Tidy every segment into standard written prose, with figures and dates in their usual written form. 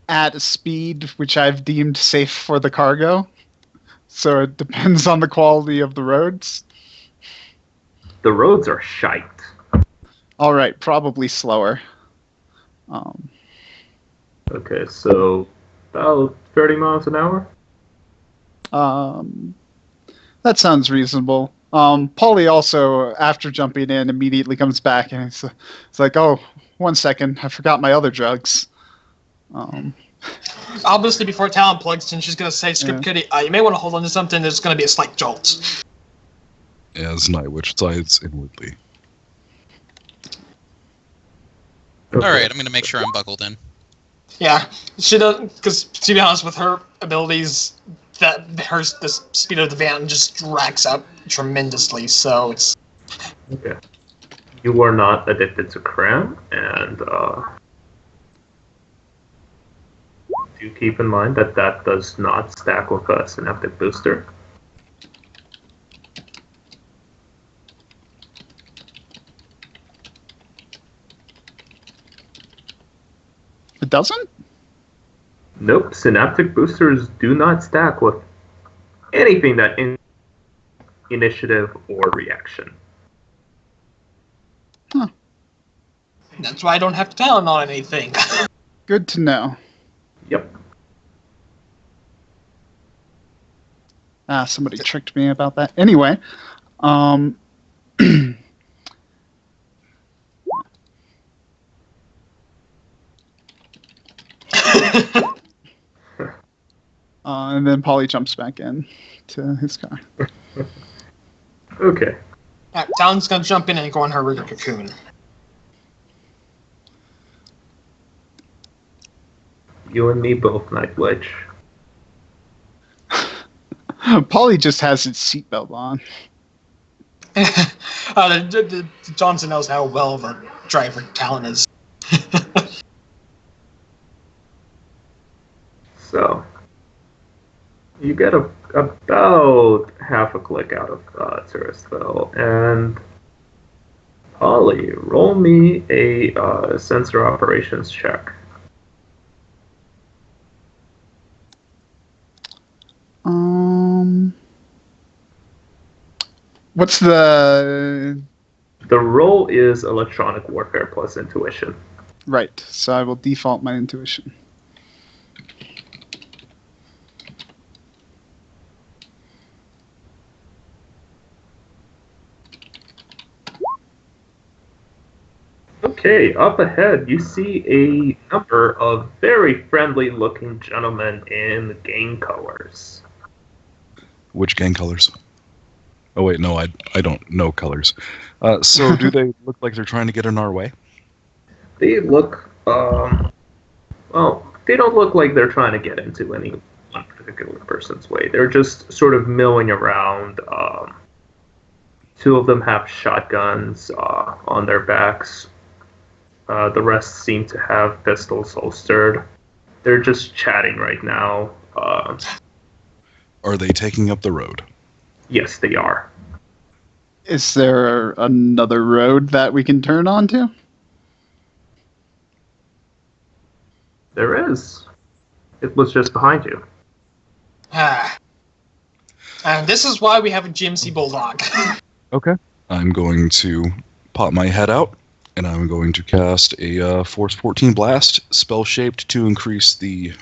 at a speed which I've deemed safe for the cargo. So it depends on the quality of the roads. The roads are shite. All right, probably slower. Okay, so about 30 miles an hour? That sounds reasonable. Polly also, after jumping in, immediately comes back and it's like, oh, 1 second, I forgot my other drugs. Obviously, before Talon plugs in, she's going to say, Script Kitty, you may want to hold on to something. There's going to be a slight jolt. As Nightwitch sighs inwardly. Okay. All right, I'm going to make sure I'm buckled in. Yeah, she does, because to be honest, with her abilities, the speed of the van just racks up tremendously. So it's okay. You are not addicted to cram, and do keep in mind that does not stack with a synaptic booster. It doesn't? Nope, synaptic boosters do not stack with anything that initiative or reaction. Huh. That's why I don't have to Talon on anything. Good to know. Yep. Somebody tricked me about that. Anyway, and then Polly jumps back in to his car. Okay. Talon's going to jump in and go on her rigger cocoon. You and me both, Nightwitch. Polly just has his seatbelt on. Johnson knows how well of a driver Talon is. So, you get about half a click out of Touristville, and Polly, roll me a sensor operations check. What's the roll is electronic warfare plus intuition. Right, so I will default my intuition. Okay, up ahead, you see a number of very friendly-looking gentlemen in gang colors. Which gang colors? Oh wait, no, I don't know colors. So do they look like they're trying to get in our way? They look, well, they don't look like they're trying to get into any one particular person's way. They're just sort of milling around. Two of them have shotguns on their backs. The rest seem to have pistols holstered. They're just chatting right now. Are they taking up the road? Yes, they are. Is there another road that we can turn onto? There is. It was just behind you. And this is why we have a GMC Bulldog. Okay. I'm going to pop my head out, and I'm going to cast a Force 14 Blast, spell-shaped to increase the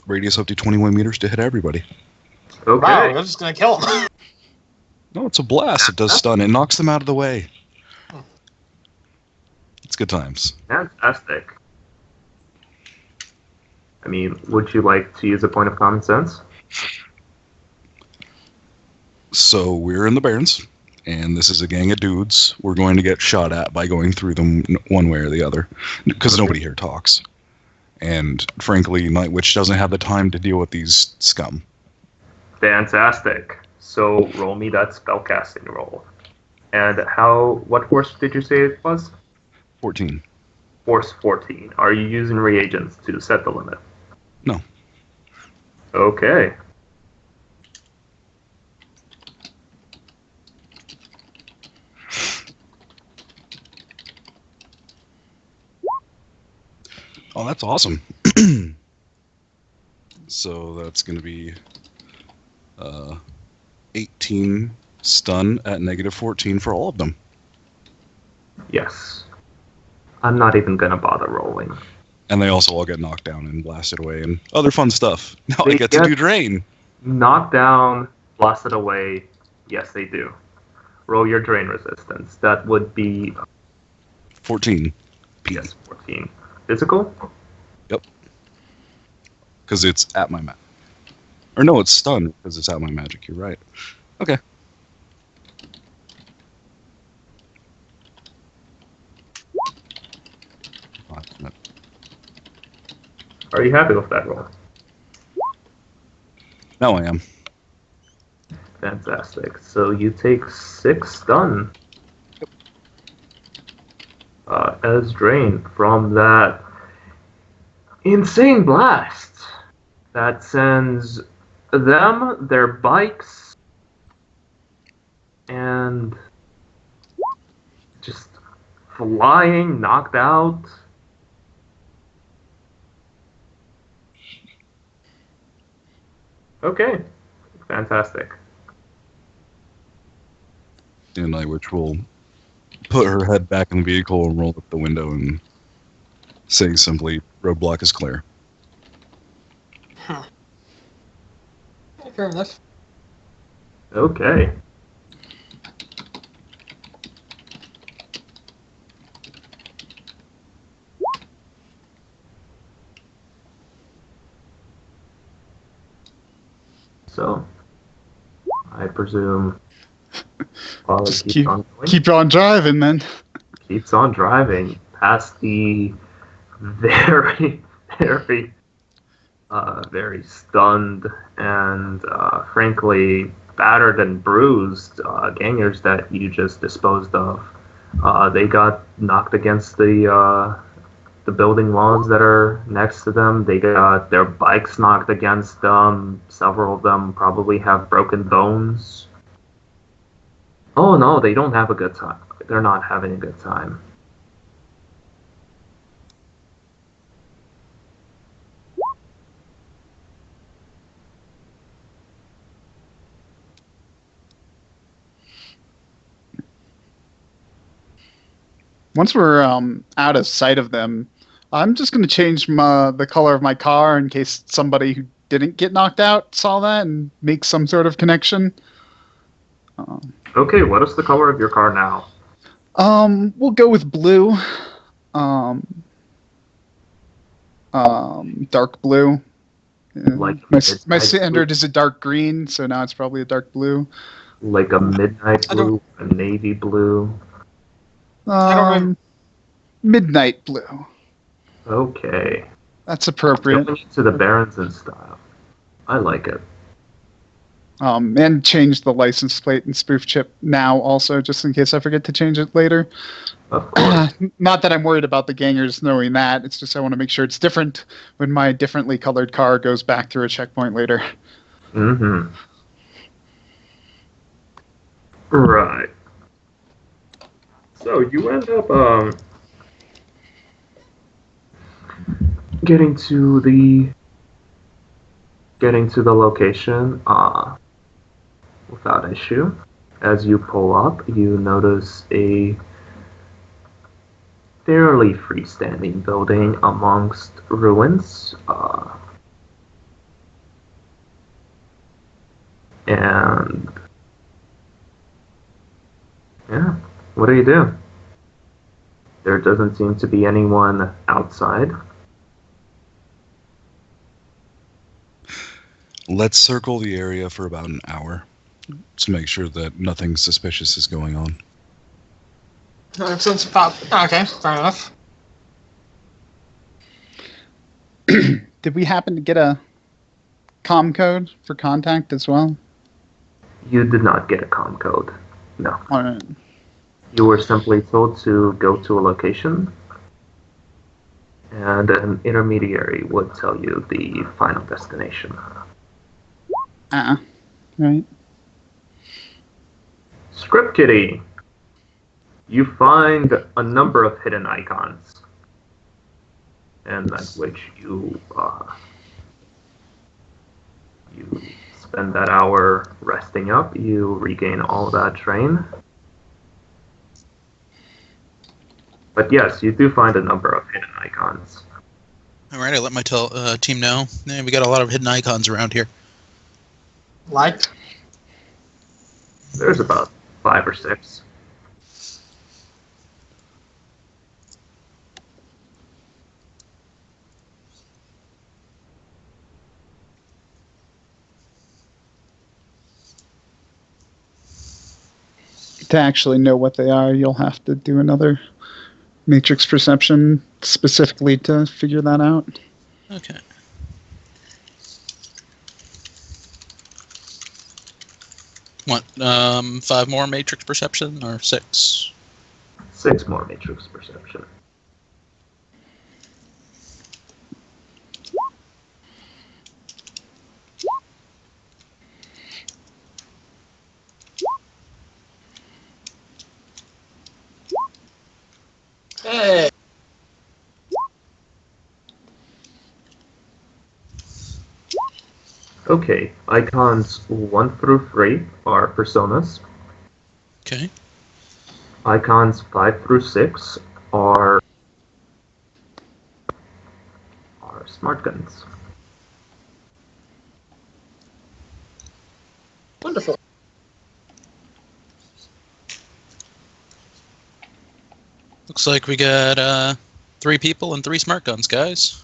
radius up to 21 meters to hit everybody. Okay. Wow, we're just going to kill him. No, it's a blast. It does stun. It knocks them out of the way. It's good times. Fantastic. I mean, would you like to use a point of common sense? So we're in the Barrens, and this is a gang of dudes. We're going to get shot at by going through them one way or the other, because nobody here talks. And frankly, Nightwitch doesn't have the time to deal with these scum. Fantastic. So roll me that spellcasting roll. And what force did you say it was? 14. Force 14. Are you using reagents to set the limit? No. Okay. Oh, that's awesome. So that's going to be 18 stun at -14 for all of them. Yes. I'm not even gonna bother rolling. And they also all get knocked down and blasted away and other fun stuff. Now I They get to get- do drain. Knocked down, blasted away. Yes, they do. Roll your drain resistance. That would be 14. yes, 14. Physical? Because it's at my magic. Or no, it's stun because it's at my magic. You're right. Okay. Are you happy with that roll? Now I am. Fantastic. So you take 6 stun as drain from that insane blast that sends them, their bikes, and just flying, knocked out. Okay, fantastic. And which will put her head back in the vehicle and roll up the window and say simply, roadblock is clear. Fair enough. Okay. So, I presume Polly Just keeps on going. keep on driving, man. Keeps on driving past the very, very stunned and frankly battered and bruised gangers that you just disposed of. They got knocked against the building walls that are next to them. They got their bikes knocked against them. Several of them probably have broken bones. Oh no, they don't have a good time. They're not having a good time. Once we're out of sight of them, I'm just going to change the color of my car in case somebody who didn't get knocked out saw that and make some sort of connection. Okay, what is the color of your car now? We'll go with blue. Dark blue. Like my midnight standard blue? is a dark green, so now it's probably a dark blue. Like a midnight I don't- blue, a navy blue. don't remember. Midnight blue. Okay. That's appropriate. Going into the Barons in style. I like it. And change the license plate and spoof chip now also, just in case I forget to change it later. Of course. Not that I'm worried about the gangers knowing that. It's just I want to make sure it's different when my differently colored car goes back through a checkpoint later. Mm-hmm. Right. So you end up getting to the location without issue. As you pull up, you notice a fairly freestanding building amongst ruins. And yeah, what do? There doesn't seem to be anyone outside. Let's circle the area for about an hour to make sure that nothing suspicious is going on. So it's about okay. Fair enough. Did we happen to get a comm code for contact as well? You did not get a comm code. No. All right. You were simply told to go to a location, and an intermediary would tell you the final destination. Right. Script Kitty. You find a number of hidden icons, and at which you You spend that hour resting up. You regain all that drain. But yes, you do find a number of hidden icons. All right, I let my team know. Yeah, we got a lot of hidden icons around here. Like, There's about 5 or 6. To actually know what they are, you'll have to do another matrix perception specifically to figure that out. Okay. What? 5 more matrix perception or 6? 6 more matrix perception. hey, Okay, icons 1 through 3 are personas. Okay. Icons 5 through 6 are smart guns. wonderful. Looks like we got 3 people and 3 smart guns, guys.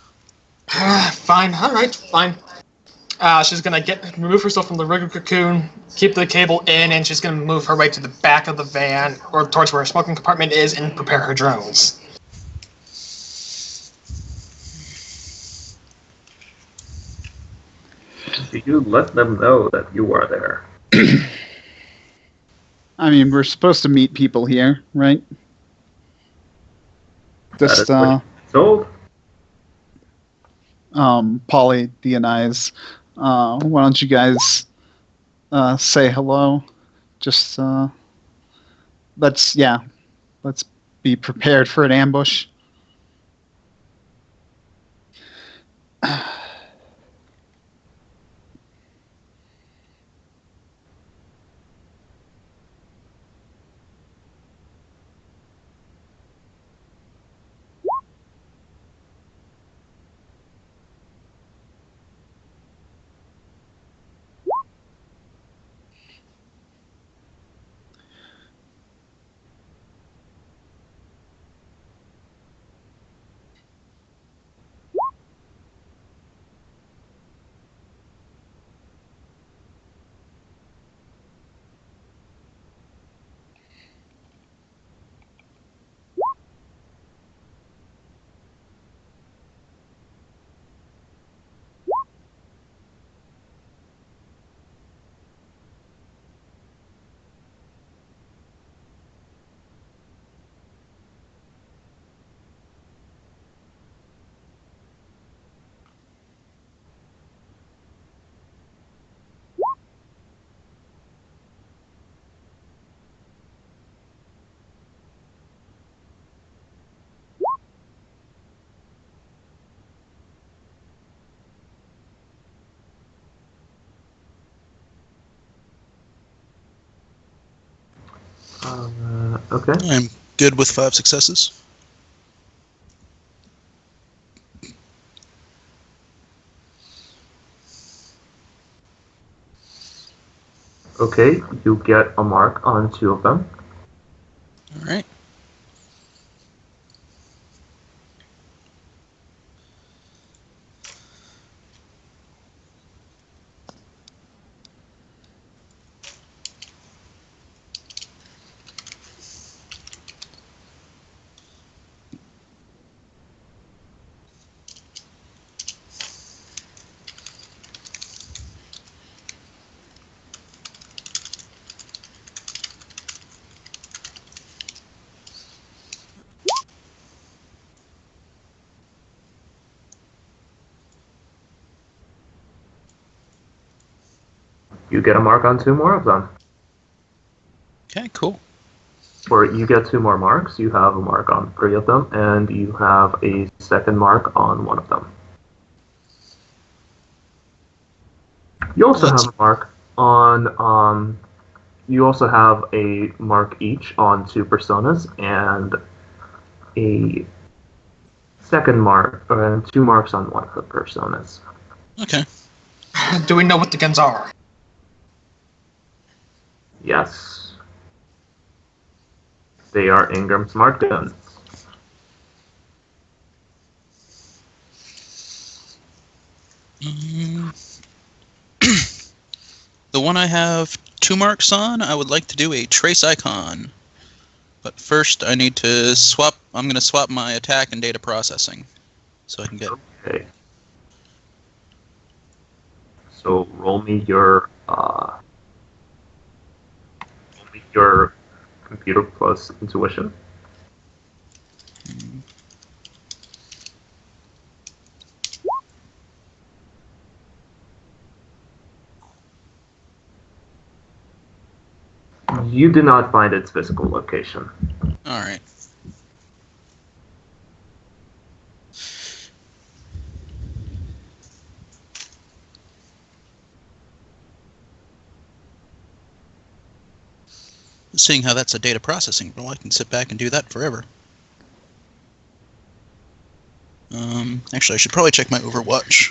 Fine, alright, fine. She's gonna remove herself from the rigger cocoon, keep the cable in, and she's gonna move her way to the back of the van, or towards where her smoking compartment is, and prepare her drones. Do you let them know that you are there? I mean, we're supposed to meet people here, right? That is Just what you're told. Polly, D, and I's. Why don't you guys say hello? Just let's be prepared for an ambush. Okay. I'm good with 5 successes. Okay, you get a mark on 2 of them. All right. You get a mark on 2 more of them. Okay, cool. Or you get 2 more marks, you have a mark on 3 of them, and you have a second mark on 1 of them. You also Let's- have a mark on. You also have a mark each on 2 personas and a second mark, and 2 marks on one of the personas. Okay. Do we know what the guns are? Yes, they are Ingram Smart guns. Mm. The one I have 2 marks on, I would like to do a trace icon. But first, I need to swap. I'm going to swap my attack and data processing, so I can get. Okay. So roll me your computer plus intuition. You do not find its physical location. All right. Seeing how that's a data processing role, I can sit back and do that forever. Actually, I should probably check my Overwatch.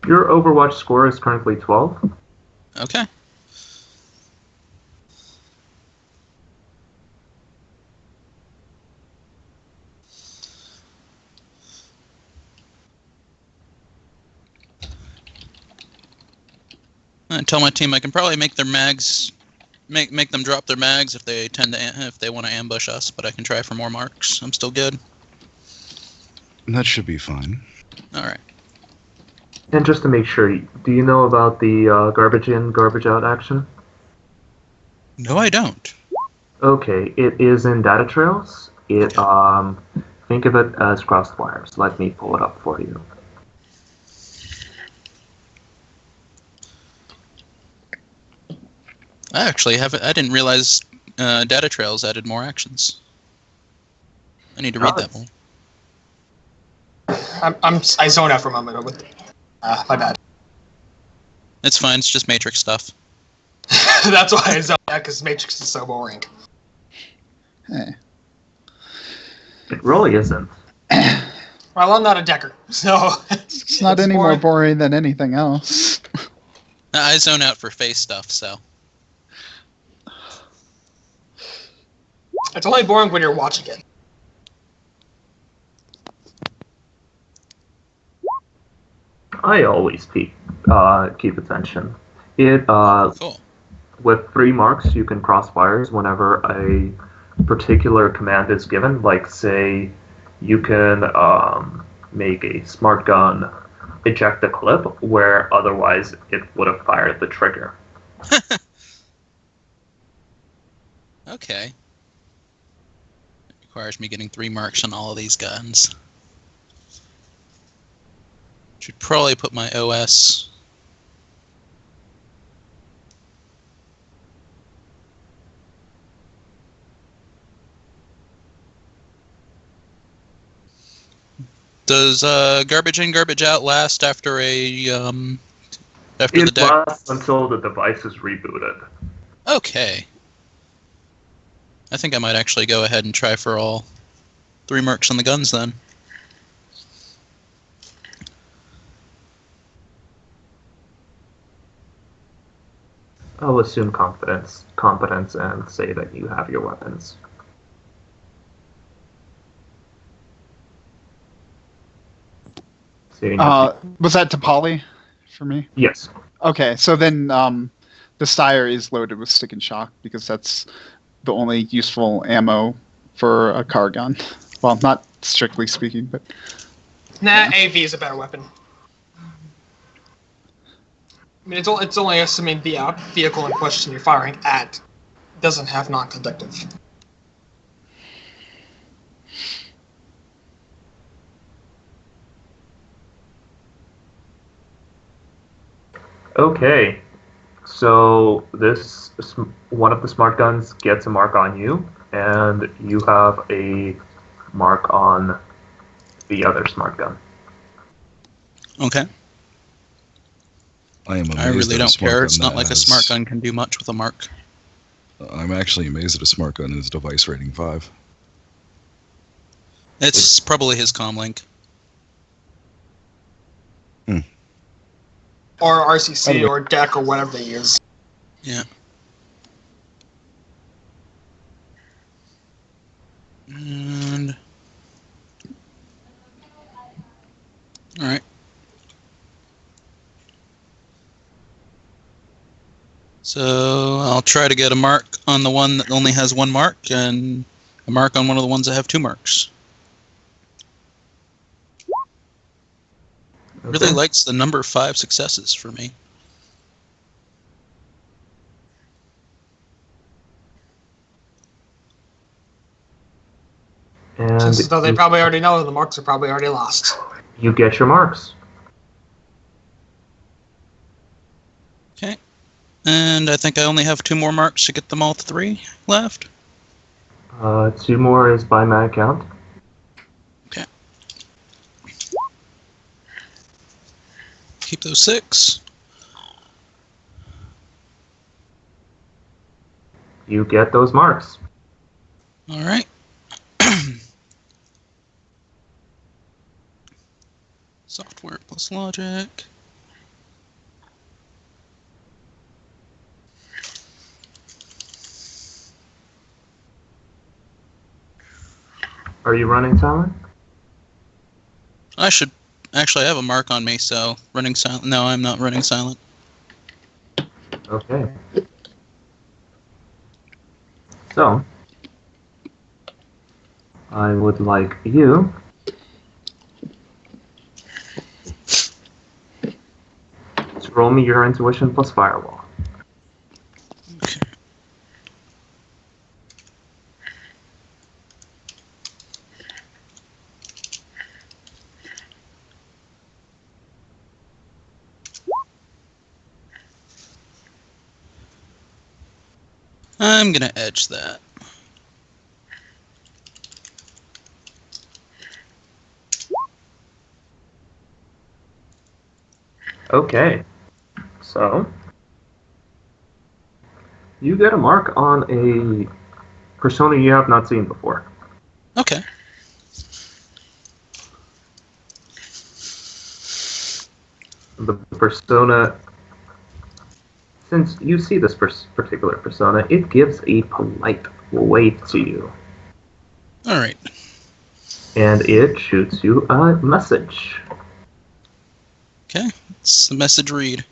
Your Overwatch score is currently 12. Okay. I tell my team I can probably make their mags, make them drop their mags if they if they want to ambush us. But I can try for more marks. I'm still good. That should be fine. All right. And just to make sure, do you know about the garbage in, garbage out action? No, I don't. Okay, it is in data trails. It think of it as crossed wires. Let me pull it up for you. I actually haven't. I didn't realize data trails added more actions. I need to read that more. I zone out for a moment with. My bad. It's fine. It's just Matrix stuff. That's why I zone out, because Matrix is so boring. Hey. It really isn't. Well, I'm not a decker, so It's not It's any more boring. boring than anything else. I zone out for face stuff, so. It's only boring when you're watching it. I always keep attention. It Cool. with 3 marks, you can cross wires whenever a particular command is given. Like, say, you can make a smart gun eject a clip where otherwise it would have fired the trigger. Okay. It requires me getting 3 marks on all of these guns. Should probably put my OS. Does garbage in, garbage out last after a after the It deck? lasts until the device is rebooted. Okay. I think I might actually go ahead and try for all 3 marks on the guns then. I'll assume competence, and say that you have your weapons. So you need Was that to Polly for me? yes. Okay, so then the Steyr is loaded with stick and shock because that's the only useful ammo for a car gun. Well, not strictly speaking, but Nah, AV is a better weapon. I mean, it's only assuming the vehicle in question you're firing at doesn't have non-conductive. Okay. So one of the smart guns gets a mark on you, and you have a mark on the other smart gun. Okay. I am amazed I really at a don't smart care. gun It's not that like a has- smart gun can do much with a mark. I'm actually amazed at a smart gun is device rating 5. It's probably his comlink. Or RCC or DEC or whatever they use. Yeah. And all right. So I'll try to get a mark on the one that only has one mark, and a mark on one of the ones that have 2 marks. Really Okay. likes the number 5 successes for me. And Chances though they probably already know the marks are probably already lost. you get your marks. Okay. And I think I only have 2 more marks to get them all 3 left. 2 more is by my account. Okay. Keep those 6. You get those marks. All right. Software plus logic. Are you running silent? I should actually have a mark on me, so running silent. No, I'm not running silent. Okay. So, I would like you to roll me your intuition plus firewall. Okay. I'm gonna edge that. Okay. So, you get a mark on a persona you have not seen before. Okay. The persona, since you see this particular persona, it gives a polite wave to you, All right. and it shoots you a message. Okay. It's the message read.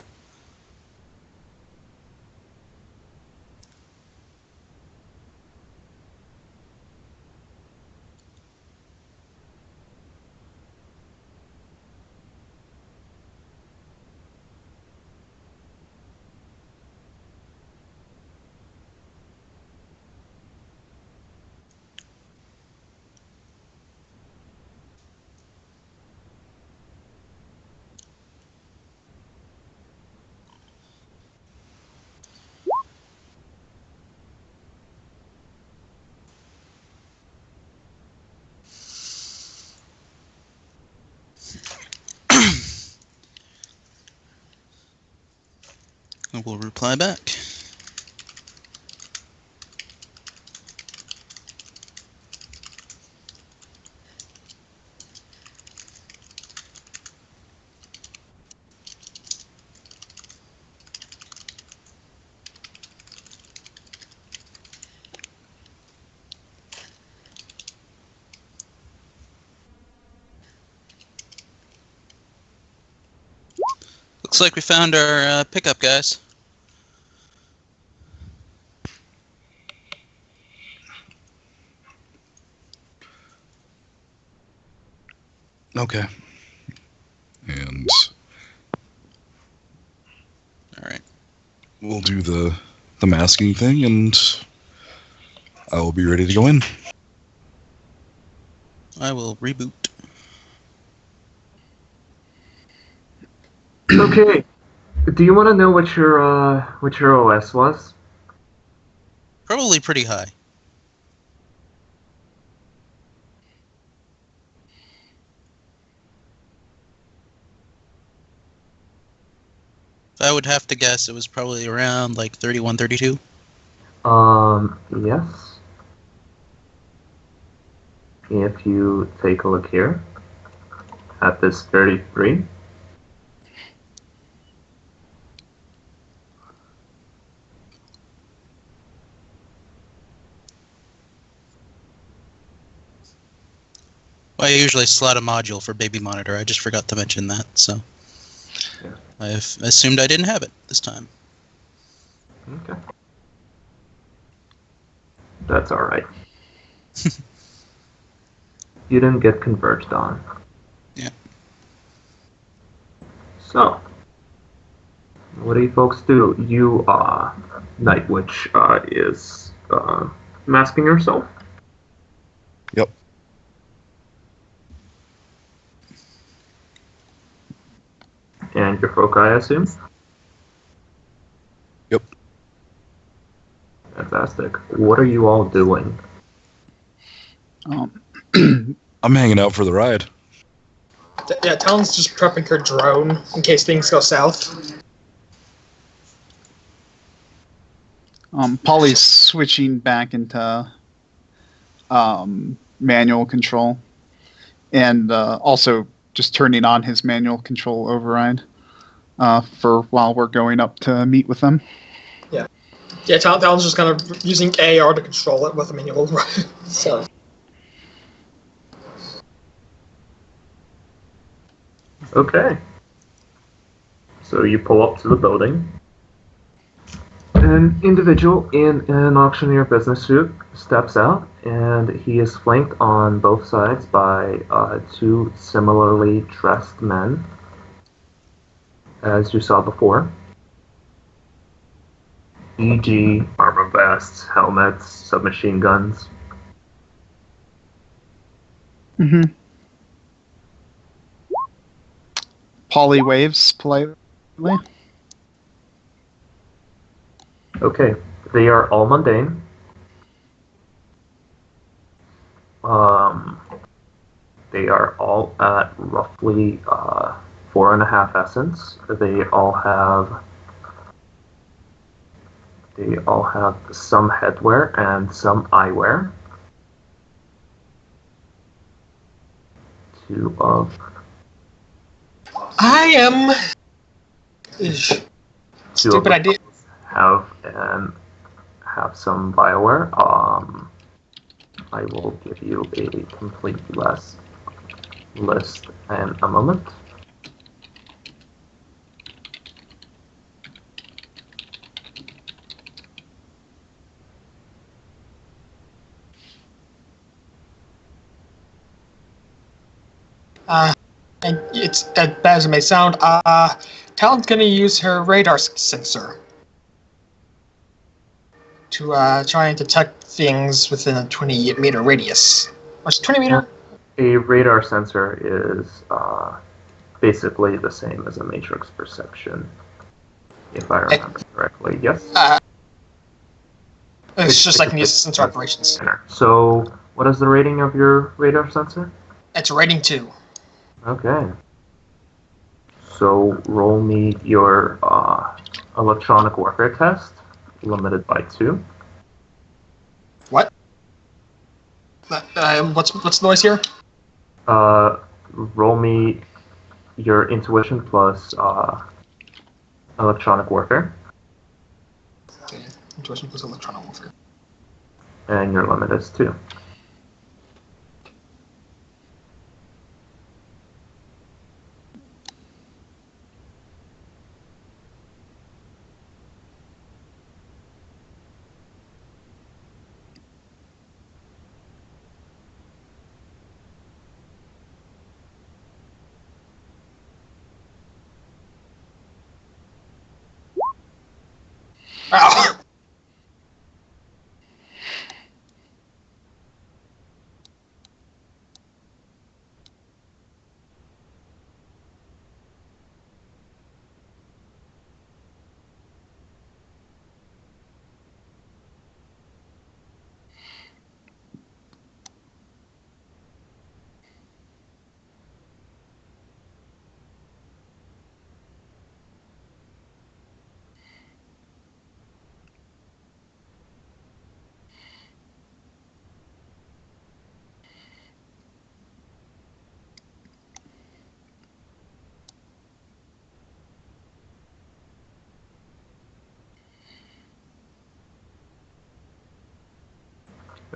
I will reply back. Looks like we found our pickup, guys. Okay. And All right. we'll do the masking thing, and I will be ready to go in. I will reboot. Okay, Do you want to know what your OS was? Probably pretty high. I would have to guess it was probably around like 31, 32. Yes. If you take a look here at this 33. I usually slot a module for baby monitor. I just forgot to mention that, so Yeah. I've assumed I didn't have it this time. Okay. That's all right. You didn't get converged on. Yeah. So, what do you folks do? You, Night Witch, is, masking herself. Yep. And your folk, I assume? Yep. Fantastic. What are you all doing? Um, I'm hanging out for the ride. Yeah, Talon's just prepping her drone in case things go south. Polly's switching back into manual control, and also just turning on his manual control override for while we're going up to meet with them. Yeah, Talon's just kind of using AR to control it with a manual. So. Okay. So you pull up to the building. An individual in an auctioneer business suit steps out, and he is flanked on both sides by two similarly dressed men, as you saw before. E.g., armor vests, helmets, submachine guns. Mm-hmm. Polly waves politely. Okay, they are all mundane. They are all at roughly 4.5 essence. They all have some headwear and some eyewear. Two of I am. two Stupid of the idea. have some Bioware. I will give you a complete list in a moment. And it's as bad as it may sound. Talon's gonna use her radar sensor to try and detect things within a 20-meter radius. What's 20 meter? A radar sensor is basically the same as a matrix perception, if I remember correctly. Yes? It's just like these sensor operations. So, what is the rating of your radar sensor? It's rating 2. Okay. So, roll me your electronic warfare test, limited by 2. What? What's the noise here? Roll me your intuition plus electronic warfare, Okay. Intuition plus electronic warfare. and your limit is 2. Ow!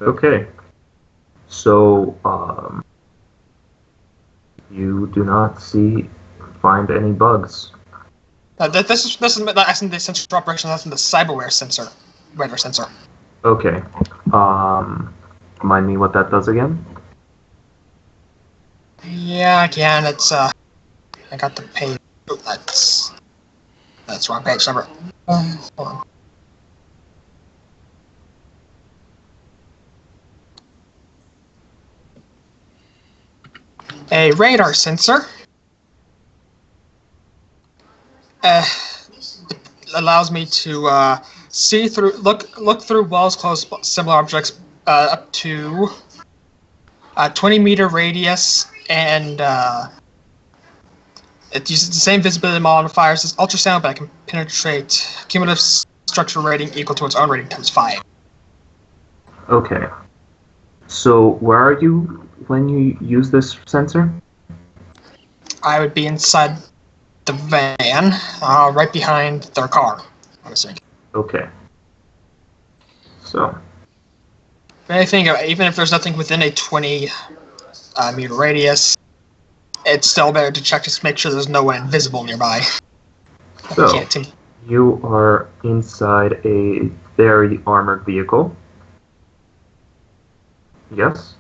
Okay. So, you do not find any bugs. This is not in the sensor operation. That's in the cyberware sensor, radar sensor. Okay. Remind me what that does again? Yeah, again, it's I got the page. Oh, that's wrong page number. Hold on. A radar sensor it allows me to see through, look through walls, close similar objects up to 20-meter radius, and it uses the same visibility modifiers as ultrasound, but I can penetrate cumulative structure rating equal to its own rating times 5. Okay. So, where are you when you use this sensor? I would be inside the van, right behind their car, I'm assuming. Okay. So, If anything, even if there's nothing within a 20-meter radius, it's still better to check just to make sure there's no one invisible nearby. so you are inside a very armored vehicle. Yes?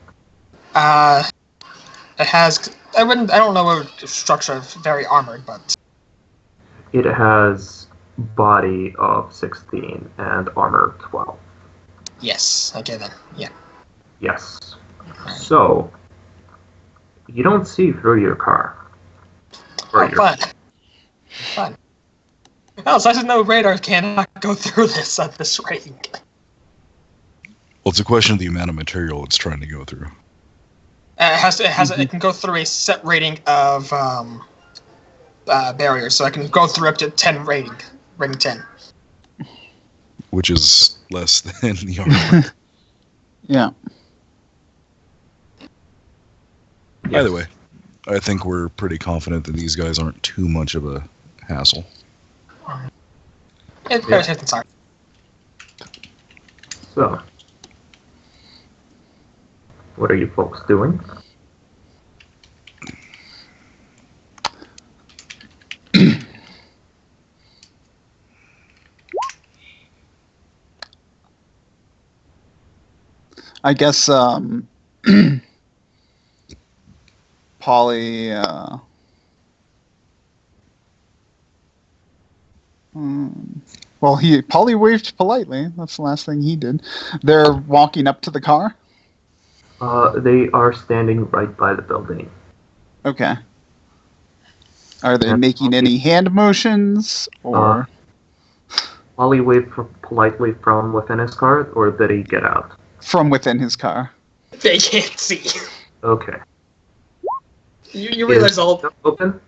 It has. I don't know what structure of very armored, but It has body of 16 and armor 12. yes. Okay then. Yeah. Yes. So, you don't see through your car. Or Oh, fun. Fun. Oh, so I should know radar cannot go through this at this rating. Well, it's a question of the amount of material it's trying to go through. It can go through a set rating of barriers, so I can go through up to 10 rating 10. Which is less than the armor. Yeah. Either way, I think we're pretty confident that these guys aren't too much of a hassle. It's very safe and sorry. So, what are you folks doing? I guess Polly well, Polly waved politely. That's the last thing he did. They're walking up to the car. They are standing right by the building. Okay. Are they And making any hand motions or? Ollie waved politely from within his car, or did he get out? From within his car. They can't see. Okay. You realize all. Open?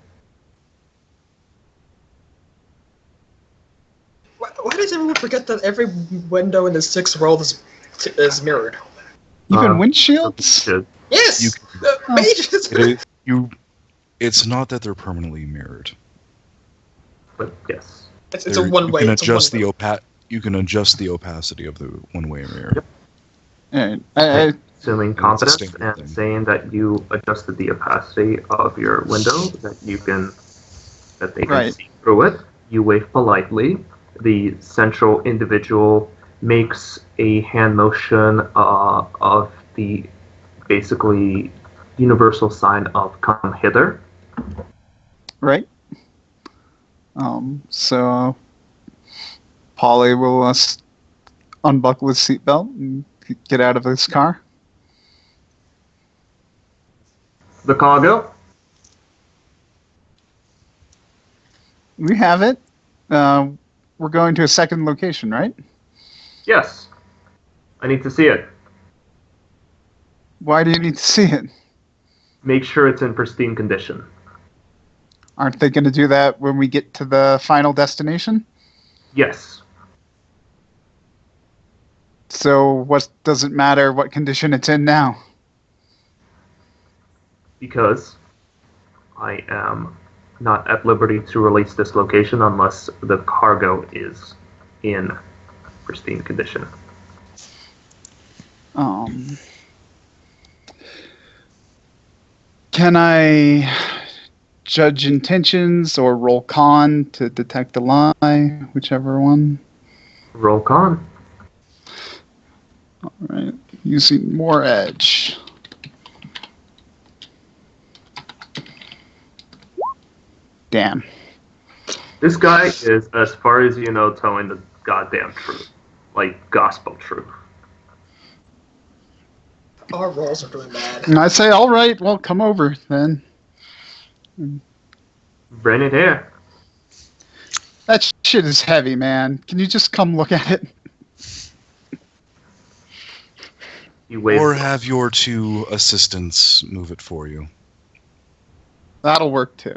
Why does everyone forget that every window in the sixth world is mirrored? Even Uh, windshields? Yes. Mages. It's not that they're permanently mirrored. But yes. It's a one way. You can adjust You can adjust the opacity of the one-way mirror. Yep. Alright. Assuming That's a confidence standard and thing. saying that you adjusted the opacity of your window, that they can Right. see through it. You wave politely. The central individual makes a hand motion of the basically universal sign of "come hither." Right. So Polly will unbuckle his seatbelt and get out of his car. The cargo. We have it. We're going to a second location, right? Yes. I need to see it. Why do you need to see it? Make sure it's in pristine condition. Aren't they going to do that when we get to the final destination? Yes. So what does it matter what condition it's in now? Because I am not at liberty to release this location unless the cargo is in pristine condition. Um, can I judge intentions or roll con to detect a lie? Whichever one. Roll con. All right. Using more edge. Damn. This guy is, as far as you know, telling the goddamn truth. Like, gospel truth. Our rolls are doing bad. And I say, all right, well, come over then. Bring it here. That shit is heavy, man. Can you just come look at it? He waves. Or have your two assistants move it for you. That'll work too.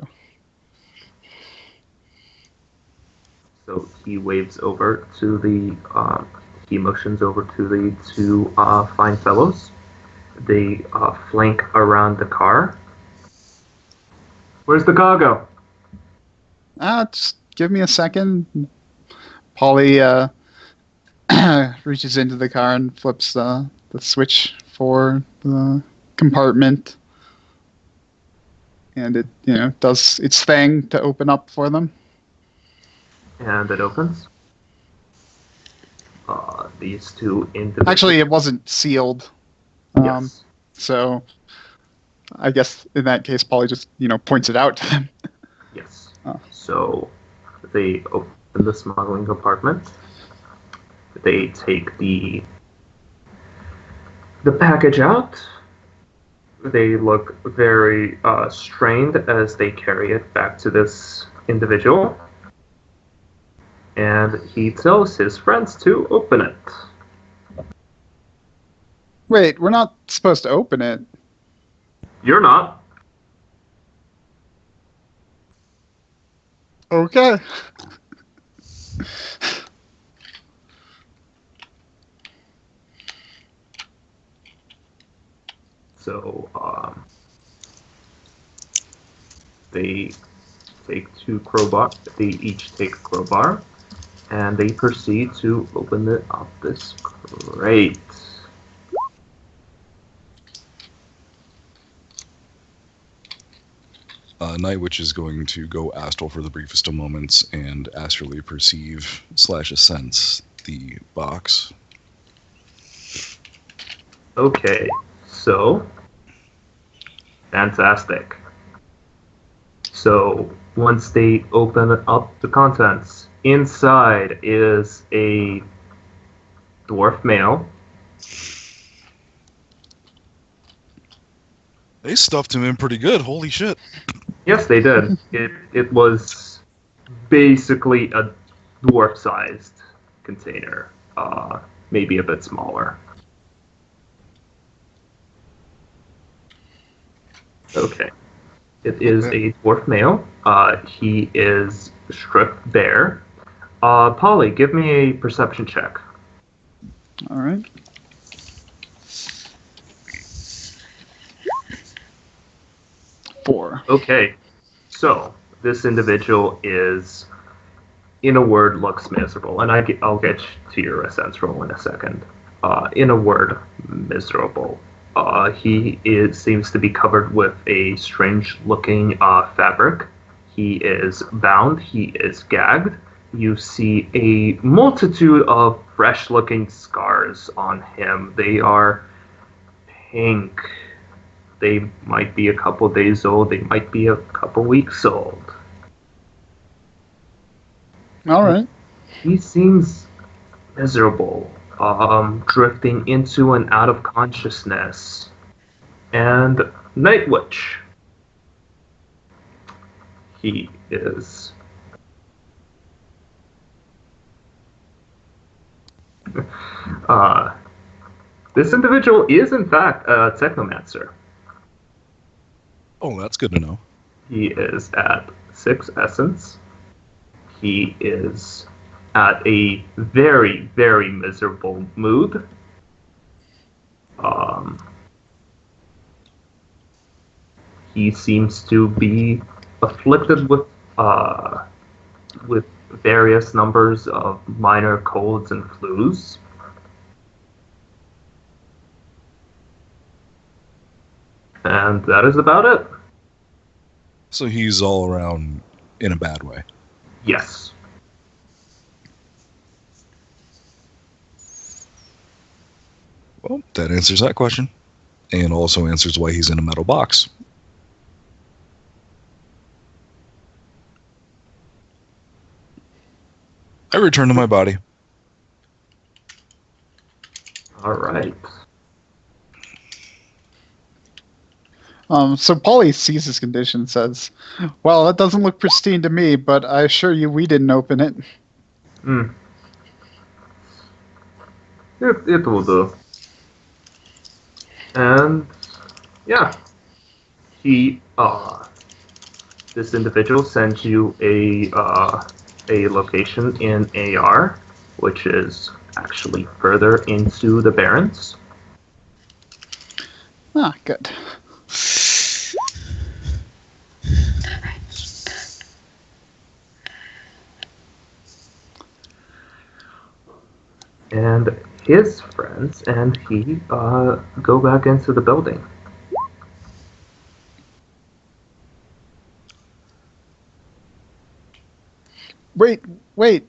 So he waves over to the, he motions over to the two fine fellows. They flank around the car. Where's the cargo? Just give me a second. Polly reaches into the car and flips the switch for the compartment. And it, does its thing to open up for them. And it opens. These two individuals. Actually, it wasn't sealed. Yes. So I guess in that case, Polly just, points it out to them. Yes. Oh. So they open the smuggling compartment. They take the package out. They look very strained as they carry it back to this individual. And he tells his friends to open it. Wait, we're not supposed to open it. You're not. Okay. So they take two crowbar. They each take a crowbar, and they proceed to open it up this crate. Night Witch is going to go astral for the briefest of moments and astrally perceive / sense the box. Okay, so fantastic. So once they open up the contents, inside is a dwarf male. They stuffed him in pretty good. Holy shit. Yes, they did. It was basically a dwarf-sized container, maybe a bit smaller. Okay. It is a dwarf male. He is stripped bare. Polly, give me a perception check. All right. Four. Okay. So, this individual is, in a word, looks miserable. And I'll get to your sense roll in a second. In a word, miserable. He seems to be covered with a strange-looking fabric. He is bound. He is gagged. You see a multitude of fresh-looking scars on him. They are pink. They might be a couple days old. They might be a couple weeks old. All right. He seems miserable. Drifting into and out of consciousness. And Night Witch. He is... this individual is, in fact, a technomancer. Oh, that's good to know. He is at 6 essence. He is at a very, very miserable mood. He seems to be afflicted with various numbers of minor colds and flus. And that is about it. So he's all around in a bad way. Yes. Well, that answers that question. And also answers why he's in a metal box. I return to my body. All right. So Polly sees his condition and says, "Well, that doesn't look pristine to me, but I assure you we didn't open it." Hmm. It will do. And yeah, this individual sends you a location in AR, which is actually further into the Barrens. Ah, good. And his friends and he go back into the building. Wait,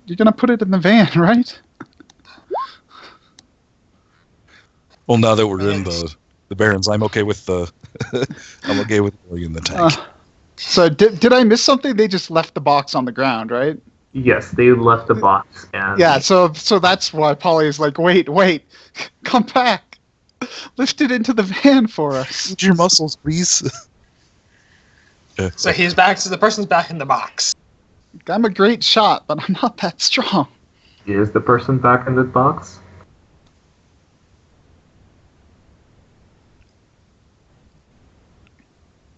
you're gonna put it in the van, right? Well, now that we're in the Barrens, I'm okay with the I'm okay with going in the tank. So did I miss something? They just left the box on the ground, right? Yes, they left the box and Yeah, so that's why Polly is like, wait, come back. Lift it into the van for us. Use your muscles, please. So he's back. So the person's back in the box. I'm a great shot, but I'm not that strong. is the person back in the box?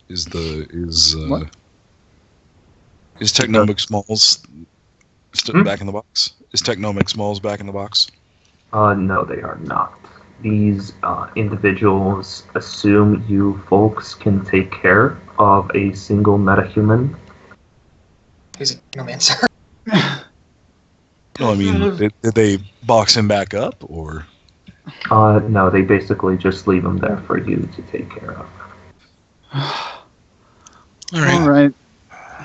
What? Is Technomic Smalls back in the box? Is Technomic Smalls back in the box? No, they are not. These individuals assume you folks can take care of a single metahuman. He's a no answer. No, I mean, did they box him back up, or? No, they basically just leave him there for you to take care of. All right. All right.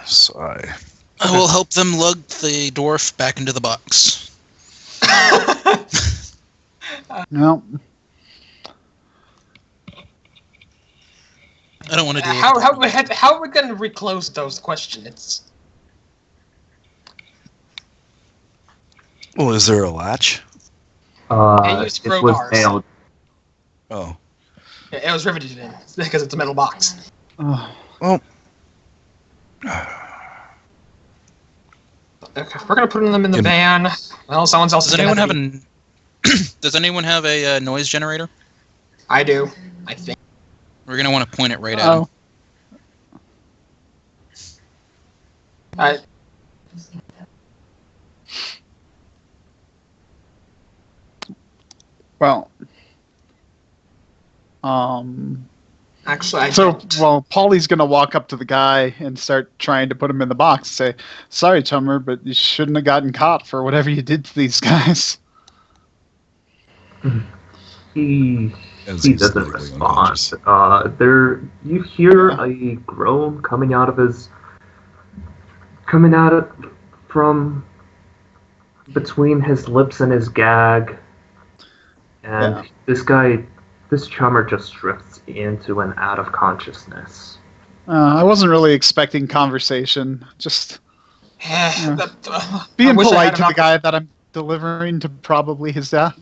Sigh. I will help them lug the dwarf back into the box. No. I don't want to do How are we going to reclose those questions? Well, is there a latch? They used It was crowbars. nailed. Oh, Yeah, it was riveted in because it's a metal box. well. Okay, we're gonna put them in the van. Well, someone else. Does anyone have Does anyone have a noise generator? I do. I think. We're gonna want to point it right at him. I. Well. Actually, I So, don't. well, Paulie's gonna walk up to the guy and start trying to put him in the box. Say, "Sorry, Chummer, but you shouldn't have gotten caught for whatever you did to these guys." He As he he's doesn't likely respond. unconscious. You hear a groan coming out from between his lips and his gag, and this chummer just drifts into and out of consciousness. I wasn't really expecting conversation. Just Yeah. being polite to the guy that I'm delivering to probably his death.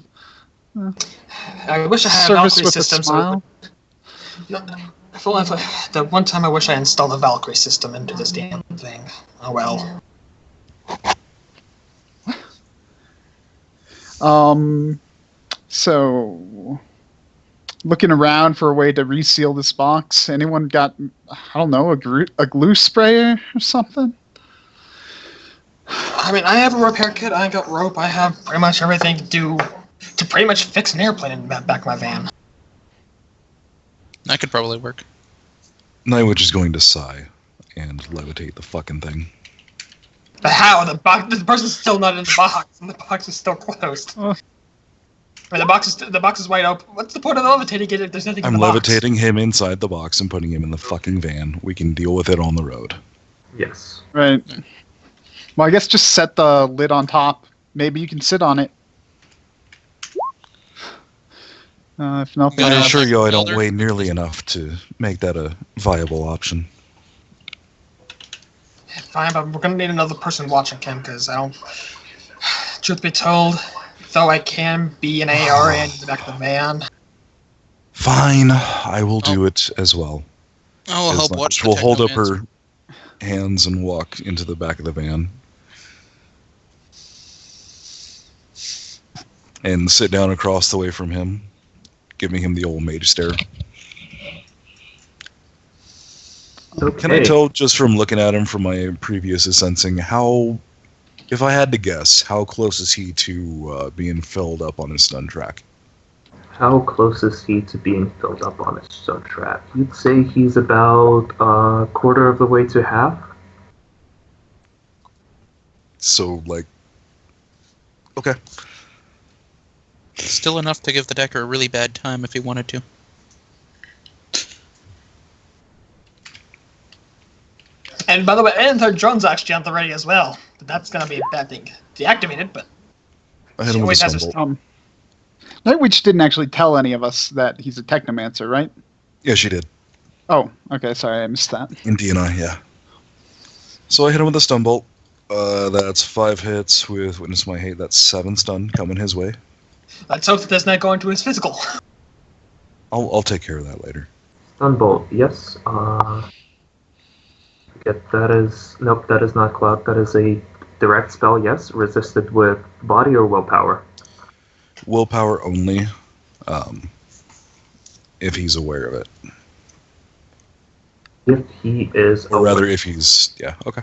I wish I had a Service Valkyrie with system. a smile. The one time I wish I installed a Valkyrie system into this damn thing. Oh well. So, looking around for a way to reseal this box. Anyone got, I don't know, a glue sprayer or something? I mean, I have a repair kit. I got rope. I have pretty much everything to pretty much fix an airplane in the back of my van. That could probably work. Nightwitch is going to sigh and levitate the fucking thing. But how? The person's still not in the box, and the box is still closed. I mean, the box is wide open. What's the point of levitating it if there's nothing in I'm the box? levitating him inside the box and putting him in the fucking van. We can deal with it on the road. Yes. Right. Well, I guess just set the lid on top. Maybe you can sit on it. If nothing I Yeah, else. assure you I don't builder. weigh nearly enough to make that a viable option. Fine, but we're gonna need another person watching him because I don't. Truth be told, though I can be an AR in the back of the van. Fine, I will do it as well. I will As help long watch as the we'll hold up Technomancer. her hands and walk into the back of the van. And sit down across the way from him, giving him the old mage stare. Okay. Can I tell just from looking at him from my previous sensing how, if I had to guess, how close is he to being filled up on his stun track? How close is he to being filled up on his stun trap? You'd say he's about a quarter of the way to half. So, like, okay. Still enough to give the Decker a really bad time if he wanted to. And by the way, and their drone's actually on the ready as well. But that's gonna be a bad thing. Deactivated, but I hit She him with always a has a stun bolt. Nightwitch didn't actually tell any of us that he's a technomancer, right? Yeah, she did. Oh, okay. Sorry, I missed that. In DNI, yeah. So I hit him with a stun bolt. That's 5 hits with Witness My Hate. That's 7 stun coming his way. let's hope that that's not going to his physical. I'll take care of that later. Stun yes. Forget that is nope. That is not cloud. That is a direct spell. Yes, resisted with body or willpower. Willpower only, if he's aware of it. If he is, Or rather, if he's... Yeah, okay.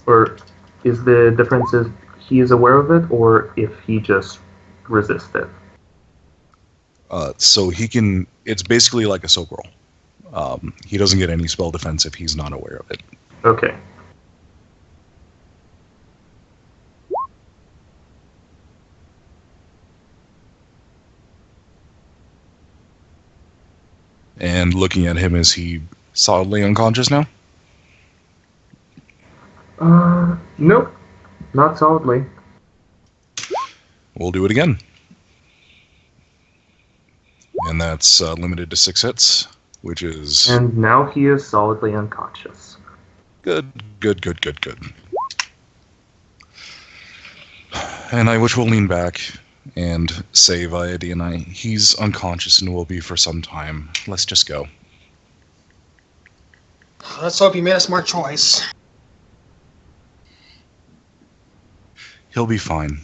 or is the difference if he is aware of it or if he just resists it? So he can... It's basically like a soak roll. He doesn't get any spell defense if he's not aware of it. Okay. And looking at him, is he solidly unconscious now? Nope. Not solidly. We'll do it again. And that's limited to 6 hits, which is And now he is solidly unconscious. good. And I which will lean back and say via DNI, he's unconscious and will be for some time. Let's just go. Let's hope he made a smart choice. He'll be fine.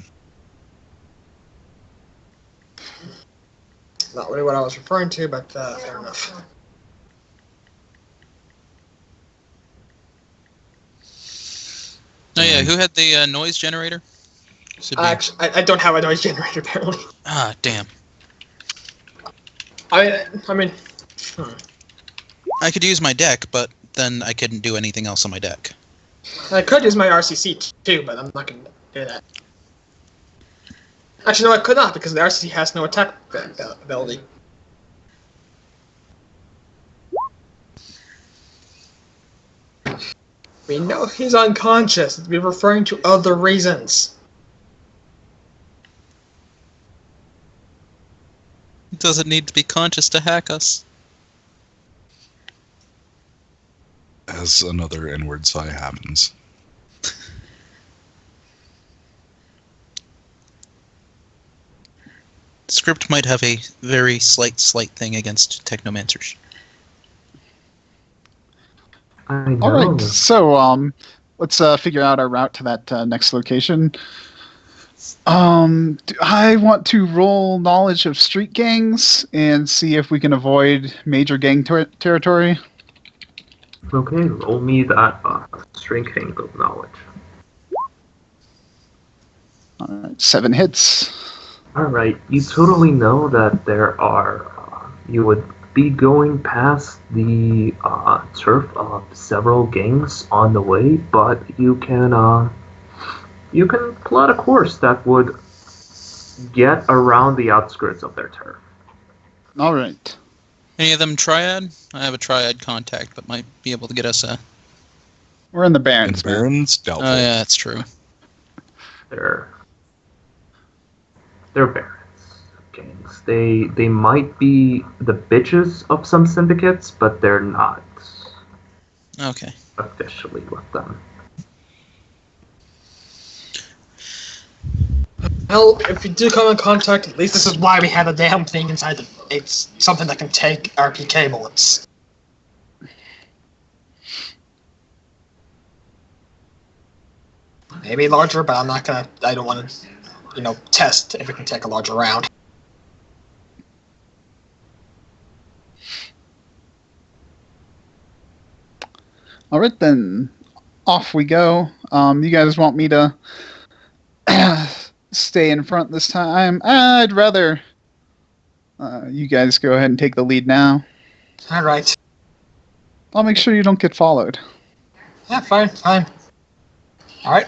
Not really what I was referring to, but fair enough. Oh yeah, who had the noise generator? Should be- I don't have a noise generator apparently. Ah, damn. I mean, I could use my deck, but then I couldn't do anything else on my deck. I could use my RCC too, but I'm not going to do that. Actually, no, I could not because the RCC has no attack ability. We know he's unconscious. We're referring to other reasons. He doesn't need to be conscious to hack us. As another N-word sigh happens. Script might have a very slight thing against technomancers. I know. All right, so let's figure out our route to that next location. I want to roll knowledge of street gangs and see if we can avoid major gang territory. Okay, roll me that strengthening of knowledge. All right, 7 hits. Alright, you totally know that there are, you would be going past the turf of several gangs on the way, but you can plot a course that would get around the outskirts of their turf. All right. Any of them triad? I have a triad contact that might be able to get us a. We're in the In Barrens, the man. Barrens, doubtful. Oh yeah, that's true. They're barons, gangs. They might be the bitches of some syndicates, but they're not Okay. officially with them. Well, if you do come in contact, at least this is why we have a damn thing inside the. It's something that can take RPK bullets. Maybe larger, but I'm not gonna. I don't want to, test if it can take a larger round. All right, then. Off we go. You guys want me to stay in front this time? I'd rather you guys go ahead and take the lead now. All right. I'll make sure you don't get followed. Yeah, fine. All right.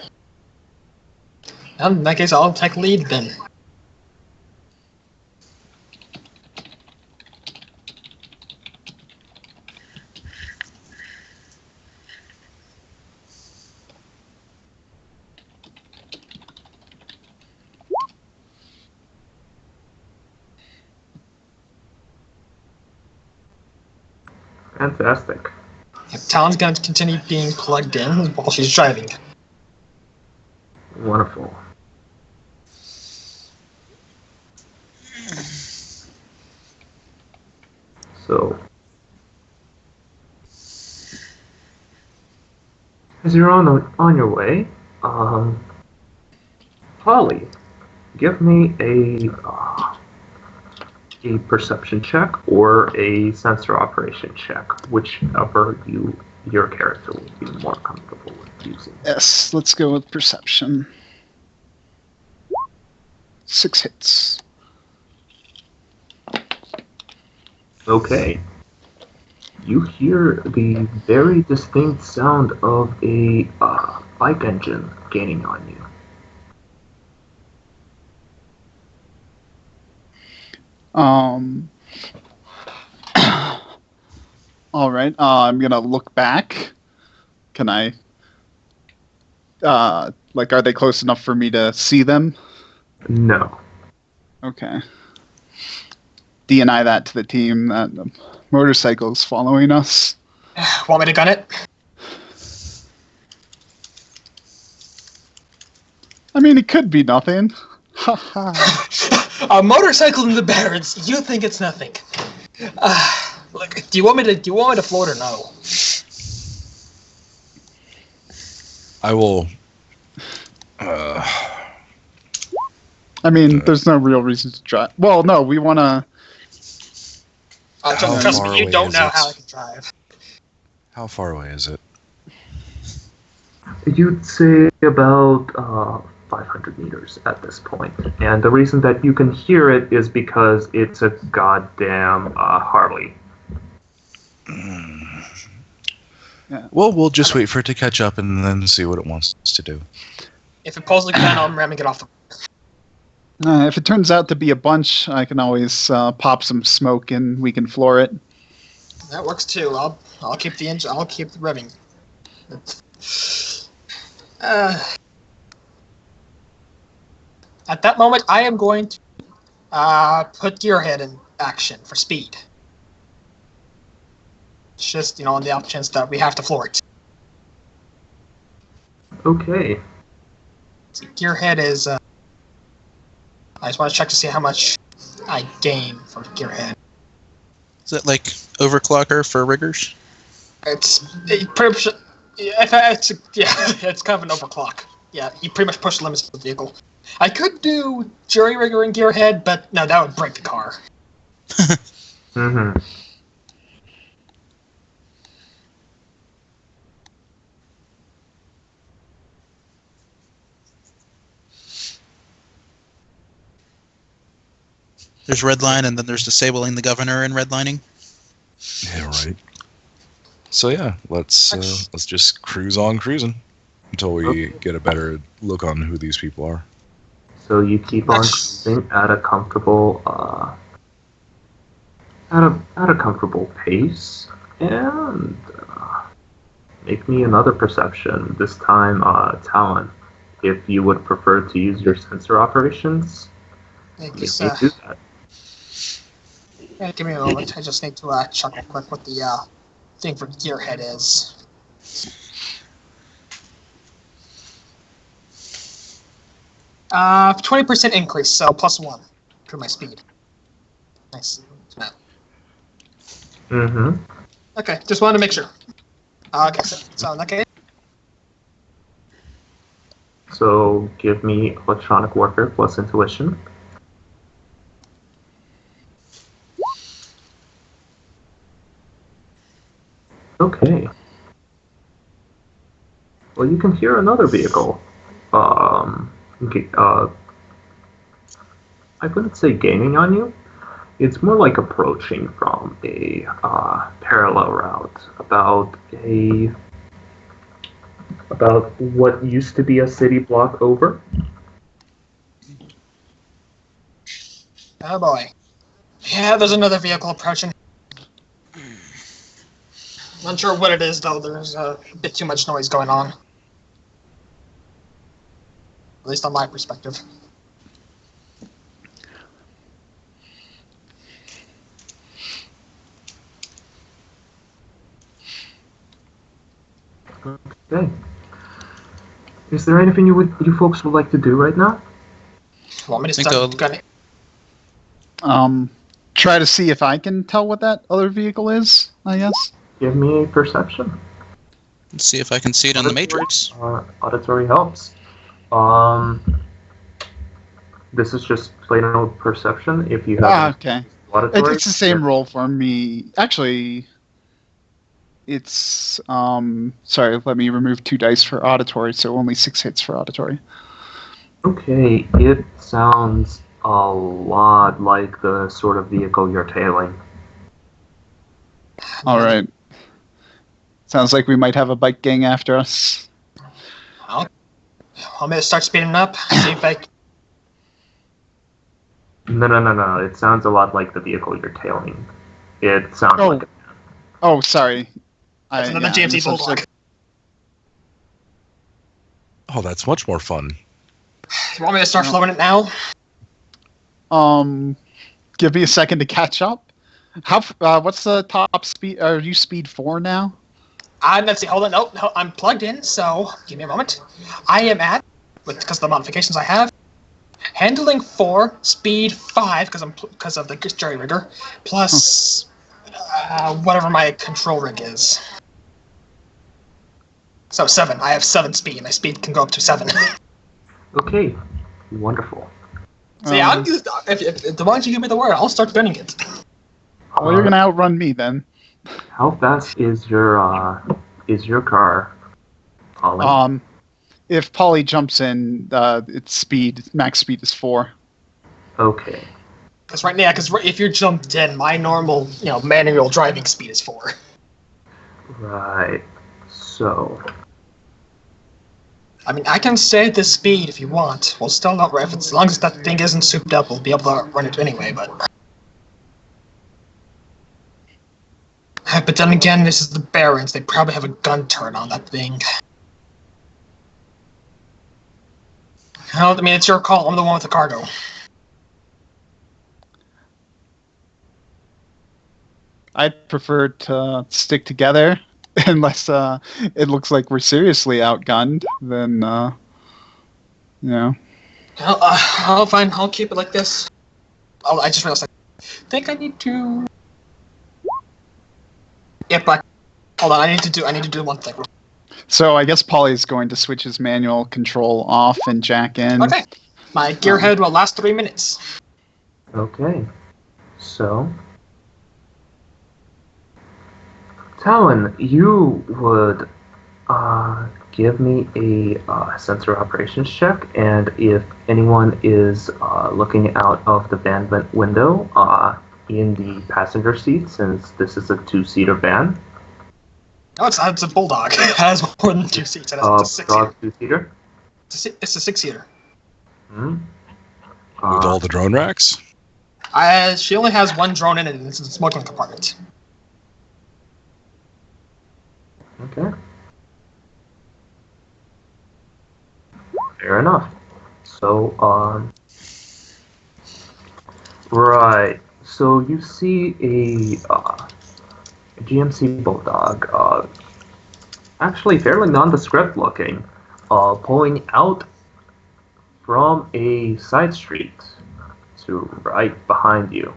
In that case, I'll take lead then. Fantastic. If Talon's going to continue being plugged in while she's driving. Wonderful. So, as you're on your way, Holly, give me a perception check or a sensor operation check, whichever your character would be more comfortable with using. Yes, let's go with perception. 6 hits. Okay. You hear the very distinct sound of a bike engine gaining on you. All right. I'm gonna look back. Can I? Are they close enough for me to see them? No. Okay. DNI that to the team that the motorcycle's following us. Want me to gun it? I mean, it could be nothing. Ha ha. A motorcycle in the Barrens. You think it's nothing? Look, do you want me to float or no? I will. I mean, there's no real reason to drive. Well, no, we want to. How Trust far me, you away don't is know it? how I can drive. How far away is it? You'd say about 500 meters at this point. And the reason that you can hear it is because it's a goddamn Harley. Yeah. Well, we'll just wait for it to catch up and then see what it wants to do. If it pulls the gun, I'm ramming it off the. If it turns out to be a bunch, I can always pop some smoke and we can floor it. That works too. I'll keep the engine. I'll keep the revving. At that moment, I am going to put Gearhead in action for speed. It's just, on the off chance that we have to floor it. Okay. So Gearhead is. I just want to check to see how much I gain from Gearhead. Is that like overclocker for riggers? It's pretty much. It's kind of an overclock. Yeah, you pretty much push the limits of the vehicle. I could do jury rigger and Gearhead, but no, that would break the car. Mm-hmm. There's redline, and then there's disabling the governor and redlining. Yeah, right. So yeah, let's just cruise on cruising until we get a better look on who these people are. So you keep on cruising at a comfortable, at a comfortable pace, and make me another perception. This time, Talon, if you would prefer to use your sensor operations, Thank you you, may sir. do that. Yeah, give me a moment. I just need to check real quick what the thing for gearhead is. 20% increase, so +1 to my speed. Nice. Mm-hmm. Okay, just wanted to make sure. Okay, so in that case, So give me electronic warfare plus intuition. Okay. Well, you can hear another vehicle. Okay, I wouldn't say gaining on you. It's more like approaching from a parallel route about what used to be a city block over. oh boy. Yeah, there's another vehicle approaching. Not sure what it is, though. There's a bit too much noise going on. At least on my perspective. Okay. Is there anything you folks would like to do right now? Want me to Think start I'll- gunning? Try to see if I can tell what that other vehicle is, I guess. Give me a perception. Let's see if I can see it on the Matrix. Auditory helps. This is just plain old perception. If you have Okay. auditory, It's the same roll for me. Actually, it's sorry, let me remove 2 dice for auditory, so only 6 hits for auditory. Okay, it sounds a lot like the sort of vehicle you're tailing. All right. Sounds like we might have a bike gang after us. Want me to start speeding up? See if I... No. It sounds a lot like the vehicle you're tailing. It sounds Oh. like Oh, sorry. That's another GMT Bulldog. Oh, that's much more fun. You want me to start flowing it now? Give me a second to catch up. What's the top speed? Are you speed 4 now? Let's see. Hold on. No, I'm plugged in, so give me a moment. I am at, because of the modifications I have, handling 4, speed 5, because of the jury rigger, plus whatever my control rig is. So 7. I have 7 speed. My speed can go up to 7. okay, wonderful. So yeah, I'll use, if why don't you give me the word? I'll start gunning it. Well, you're gonna outrun me then. How fast is your car, Ollie? If Polly jumps in, its max speed is 4. Okay. Because if you're jumped in, my normal, manual driving speed is 4. Right. So. I mean, I can stay at this speed if you want. We'll still not ref. As long as that thing isn't souped up, we'll be able to run it anyway, but... But then again, this is the Barons. They probably have a gun turret on that thing. Well, I mean, it's your call. I'm the one with the cargo. I'd prefer to stick together unless it looks like we're seriously outgunned. Then, I'll fine. I'll keep it like this. Oh, I just realized. I think I need to. Yeah, but hold on. I need to do one thing. So I guess Polly's going to switch his manual control off and jack in. Okay. My gearhead will last 3 minutes. Okay. So. Talon, you would give me a sensor operations check, and if anyone is looking out of the van window in the passenger seat, since this is a 2-seater van. No, it's a Bulldog. It has more than 2 seats. It has a 6-seater. Dog 2-seater? It's a 6-seater. Hmm. With all the drone racks? She only has one drone in it, and it's in the smoking compartment. Okay. Fair enough. So, right. So you see a GMC Bulldog, actually fairly nondescript looking, pulling out from a side street to right behind you.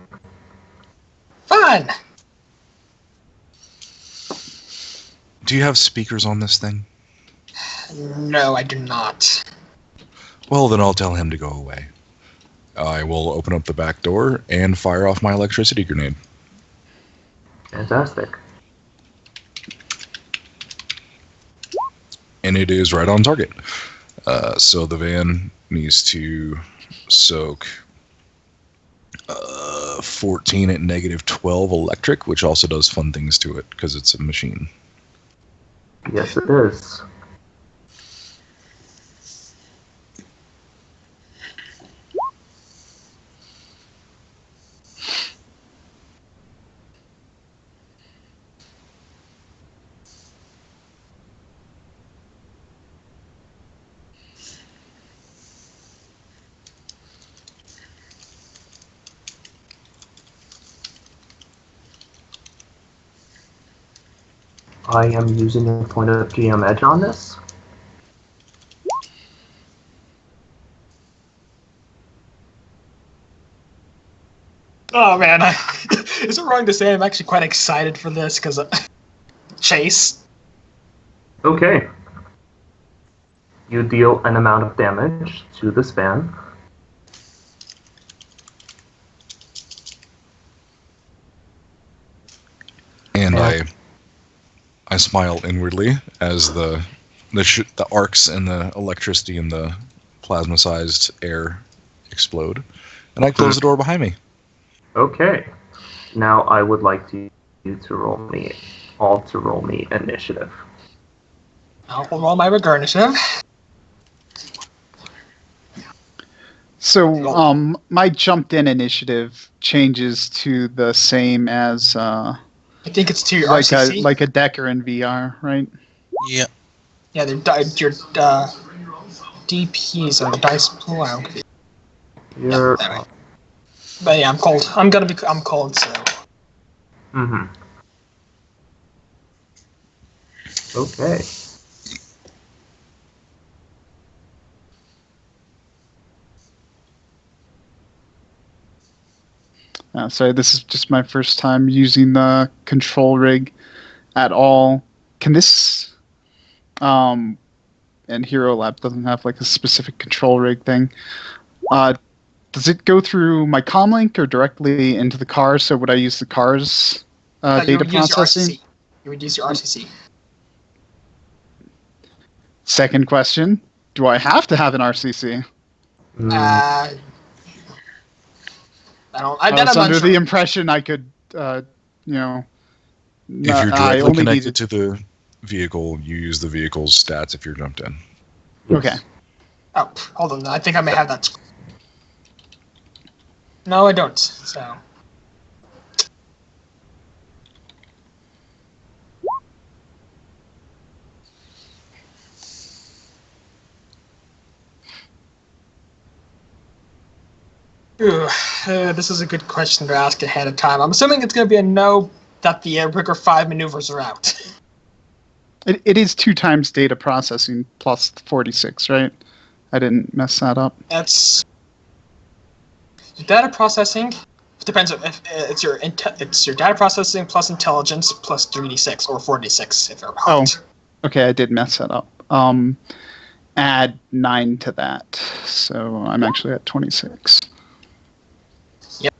Fun! Do you have speakers on this thing? No, I do not. Well, then I'll tell him to go away. I will open up the back door and fire off my electricity grenade. Fantastic. And it is right on target. So the van needs to soak 14 at negative 12 electric, which also does fun things to it because it's a machine. Yes, it is. I am using a point of GM edge on this. Oh man, is it wrong to say I'm actually quite excited for this because Chase? Okay. You deal an amount of damage to this van. And Yeah. I smile inwardly as the arcs and the electricity and the plasma-sized air explode, and I close the door behind me. Okay. Now I would like you to roll me initiative. I'll roll my regurnitive. So, my jumped-in initiative changes to the same as I think it's to your like RCC. a Decker in VR, right? Yeah. Yeah, your DPs or dice pool. You're. Anyway. But yeah, I'm cold. I'm cold, so. Mm-hmm. Okay. Sorry, this is just my first time using the control rig at all. Can this, and Hero Lab doesn't have like a specific control rig thing. Does it go through my comlink or directly into the car? So would I use the car's You data would use your processing? RCC. You would use your RCC. Second question: do I have to have an RCC? I don't. I That was I'm under unsure. the impression I could, If I you're directly only connected needed. to the vehicle, you use the vehicle's stats if you're jumped in. Okay. Oh, hold on. I think I may have that. No, I don't. So. Ooh, this is a good question to ask ahead of time. I'm assuming it's going to be a no that the Rigger 5 maneuvers are out. It is 2 times data processing plus 46, right? I didn't mess that up. That's data processing. Depends if it's your data processing plus intelligence plus 3d6 or 4d6 if you're hot. Okay, I did mess that up. Add 9 to that, so I'm actually at 26. Yep.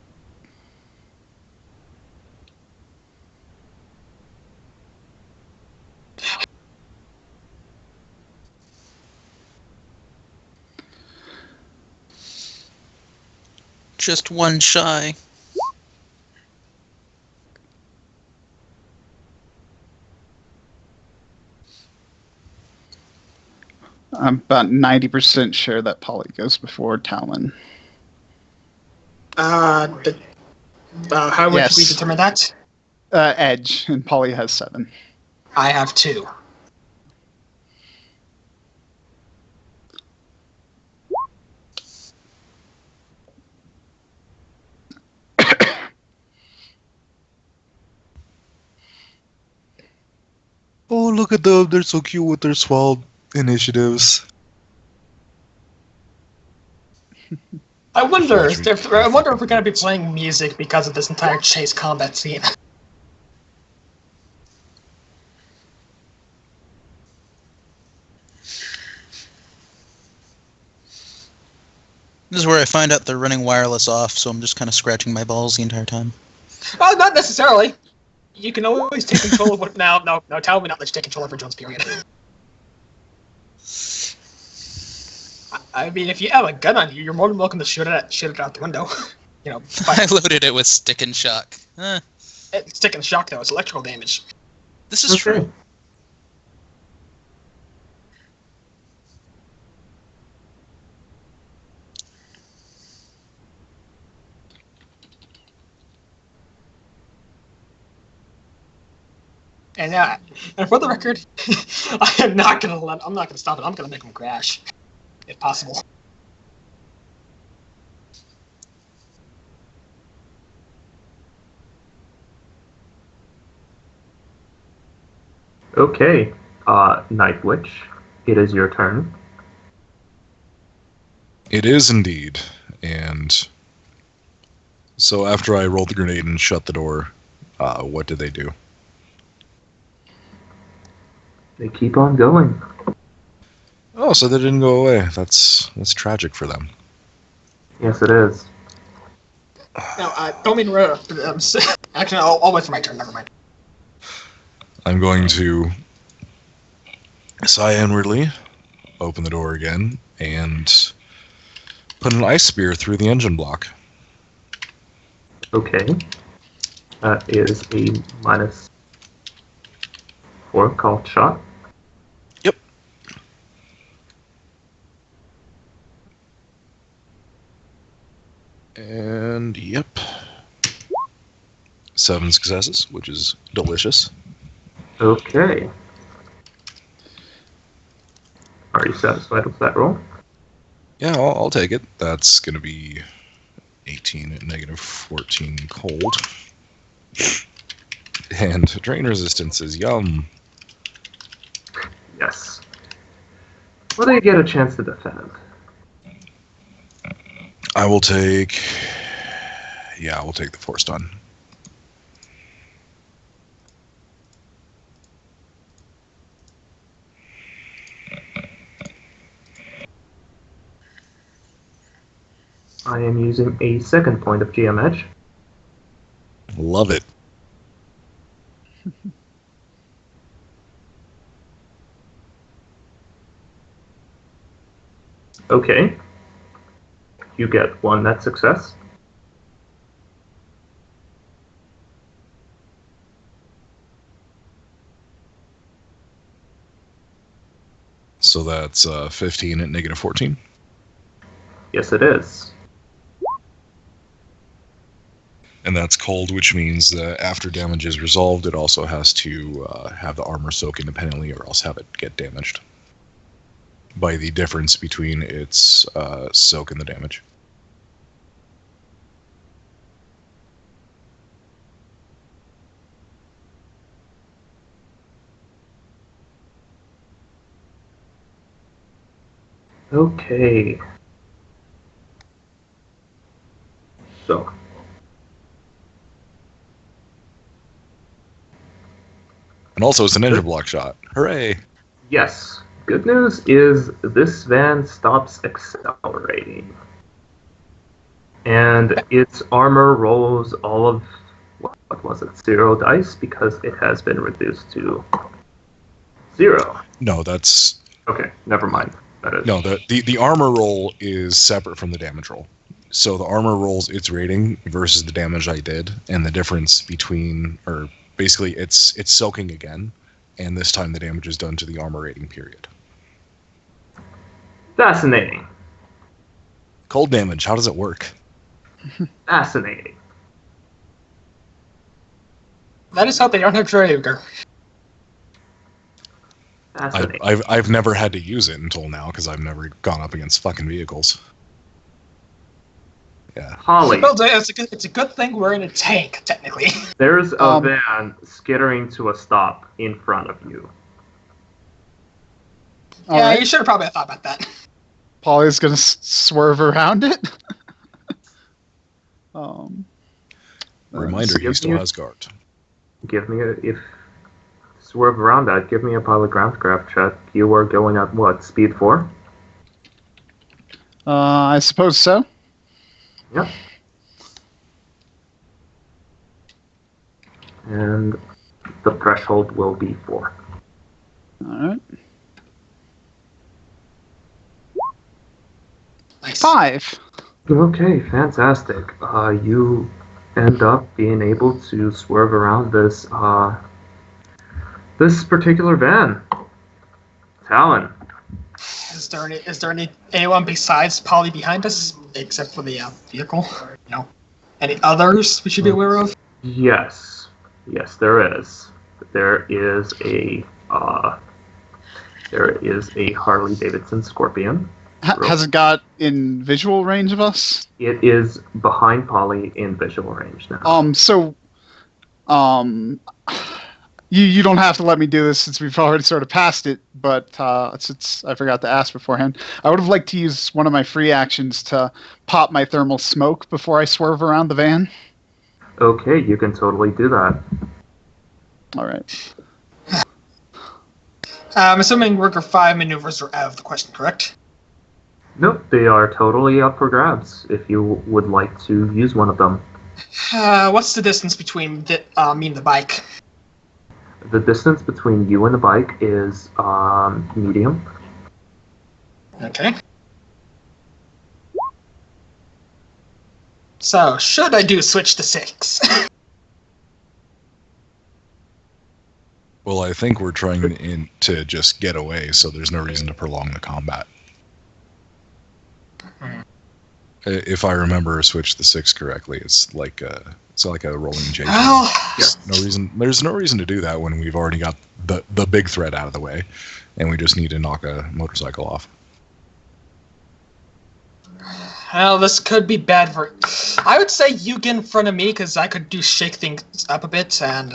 Just one shy. I'm about 90% sure that Polly goes before Talon. How would Yes. we determine that? Edge, and Polly has 7. I have 2. Oh, look at them. They're so cute with their swell initiatives. I wonder Fletcher, if we're going to be playing music because of this entire chase combat scene. This is where I find out they're running wireless off, so I'm just kind of scratching my balls the entire time. Well, not necessarily. You can always take control of what. No, tell me not to take control of your Jones period. I mean, if you have a gun on you, you're more than welcome to shoot it out the window. You know, I loaded it with stick and shock. It's taking shock though. It's electrical damage. This is true. And for the record, I'm not gonna stop it. I'm gonna make him crash, if possible. Okay, Night Witch, it is your turn. It is indeed. And so after I rolled the grenade and shut the door, what did they do? They keep on going. Oh, so they didn't go away. That's tragic for them. Yes, it is. No, don't mean to interrupt. Actually, I'll wait for my turn. Never mind. I'm going to sigh inwardly, open the door again, and put an ice spear through the engine block. Okay. That is a -4 called shot. Yep. And yep. 7 successes, which is delicious. Okay. Are you satisfied with that roll? Yeah, I'll take it. That's going to be 18 at -14 cold. And drain resistance is yum. Yes. Well, do you get a chance to defend? I will take... Yeah, I will take the force stun. I am using a second point of GM Edge. Love it. Okay. You get 1 net success. So that's 15 at -14. Yes, it is. And that's cold, which means that after damage is resolved, it also has to have the armor soak independently or else have it get damaged by the difference between its soak and the damage. Okay. So. And also, it's an engine block shot. Hooray! Yes. Good news is this van stops accelerating. And its armor rolls all of, what was it, 0 dice because it has been reduced to 0. No, that's... Okay, never mind. That is. No, the armor roll is separate from the damage roll. So the armor rolls its rating versus the damage I did, and the difference between, or basically it's soaking again, and this time the damage is done to the armor rating period. Fascinating. Cold damage, how does it work? Fascinating. That is how they are, Drager. Fascinating. I've never had to use it until now because I've never gone up against fucking vehicles. Yeah. Holly, Well, it's a good thing we're in a tank, technically. there's a Um, van skittering to a stop in front of you. All Yeah, right. you should have probably thought about that. Polly's gonna swerve around it. Reminder, he give still me a- has guard. Give me if swerve around that. Give me a pilot groundcraft check. You are going at what, speed 4? I suppose so. Yep. And the threshold will be 4. All right. Nice. 5. Okay, fantastic. You end up being able to swerve around this this particular van. Talon. Is there anyone besides Polly behind us, except for the vehicle? No. Any others we should be aware of? Yes, there is. There is a Harley Davidson Scorpion. Has it got in visual range of us? It is behind Polly in visual range now. You don't have to let me do this since we've already sort of passed it, but since I forgot to ask beforehand, I would have liked to use one of my free actions to pop my thermal smoke before I swerve around the van. Okay, you can totally do that. All right. I'm assuming Worker 5 maneuvers are out of the question, correct? Nope, they are totally up for grabs if you would like to use one of them. What's the distance between me and the bike? The distance between you and the bike is medium. Okay. So, should I do switch to 6? Well, I think we're trying to just get away, so there's no reason to prolong the combat. If I remember Switch the 6 correctly, it's like a rolling J. Well, There's no reason to do that when we've already got the big threat out of the way, and we just need to knock a motorcycle off. well, this could be bad for... I would say you get in front of me, because I could shake things up a bit, and...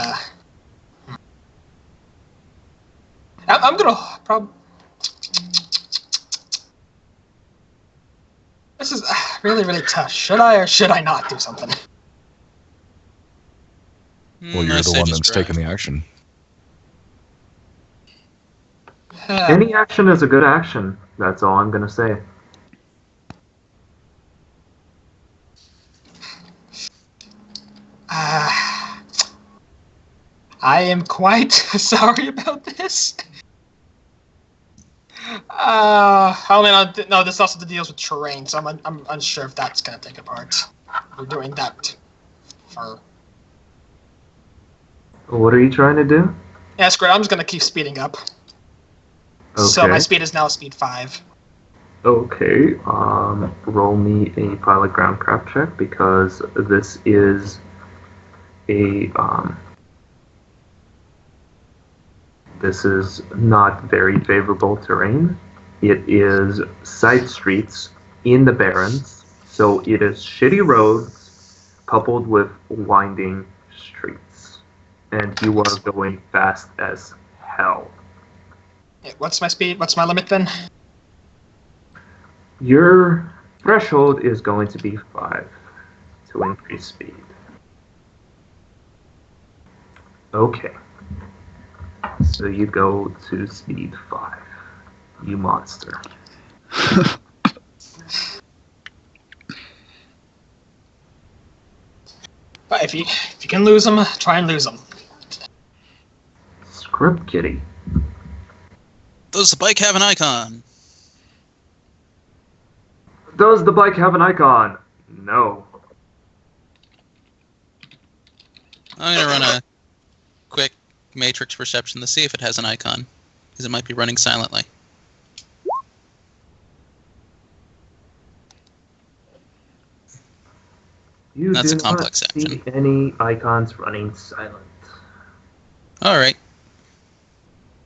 I'm gonna probably... This is really, really tough. Should I or should I not do something? Well, you're the one that's taking the action. Any action is a good action. That's all I'm going to say. I am quite sorry about this. No, this also deals with terrain, so I'm unsure if that's gonna take a part. We're doing that for... What are you trying to do? Yeah, screw it, I'm just gonna keep speeding up. Okay. So my speed is now speed 5. Okay, roll me a pilot groundcraft check because this is a this is not very favorable terrain. It is side streets in the Barrens, so it is shitty roads coupled with winding streets, and you are going fast as hell. What's my speed? What's my limit then? Your threshold is going to be 5 to increase speed. Okay. So you go to speed 5. You monster. But if you can lose them, try and lose them. Script kitty. Does the bike have an icon? Does the bike have an icon? No. I'm gonna run a quick matrix perception to see if it has an icon, because it might be running silently. You That's do a complex not see action. any icons running silent. All right.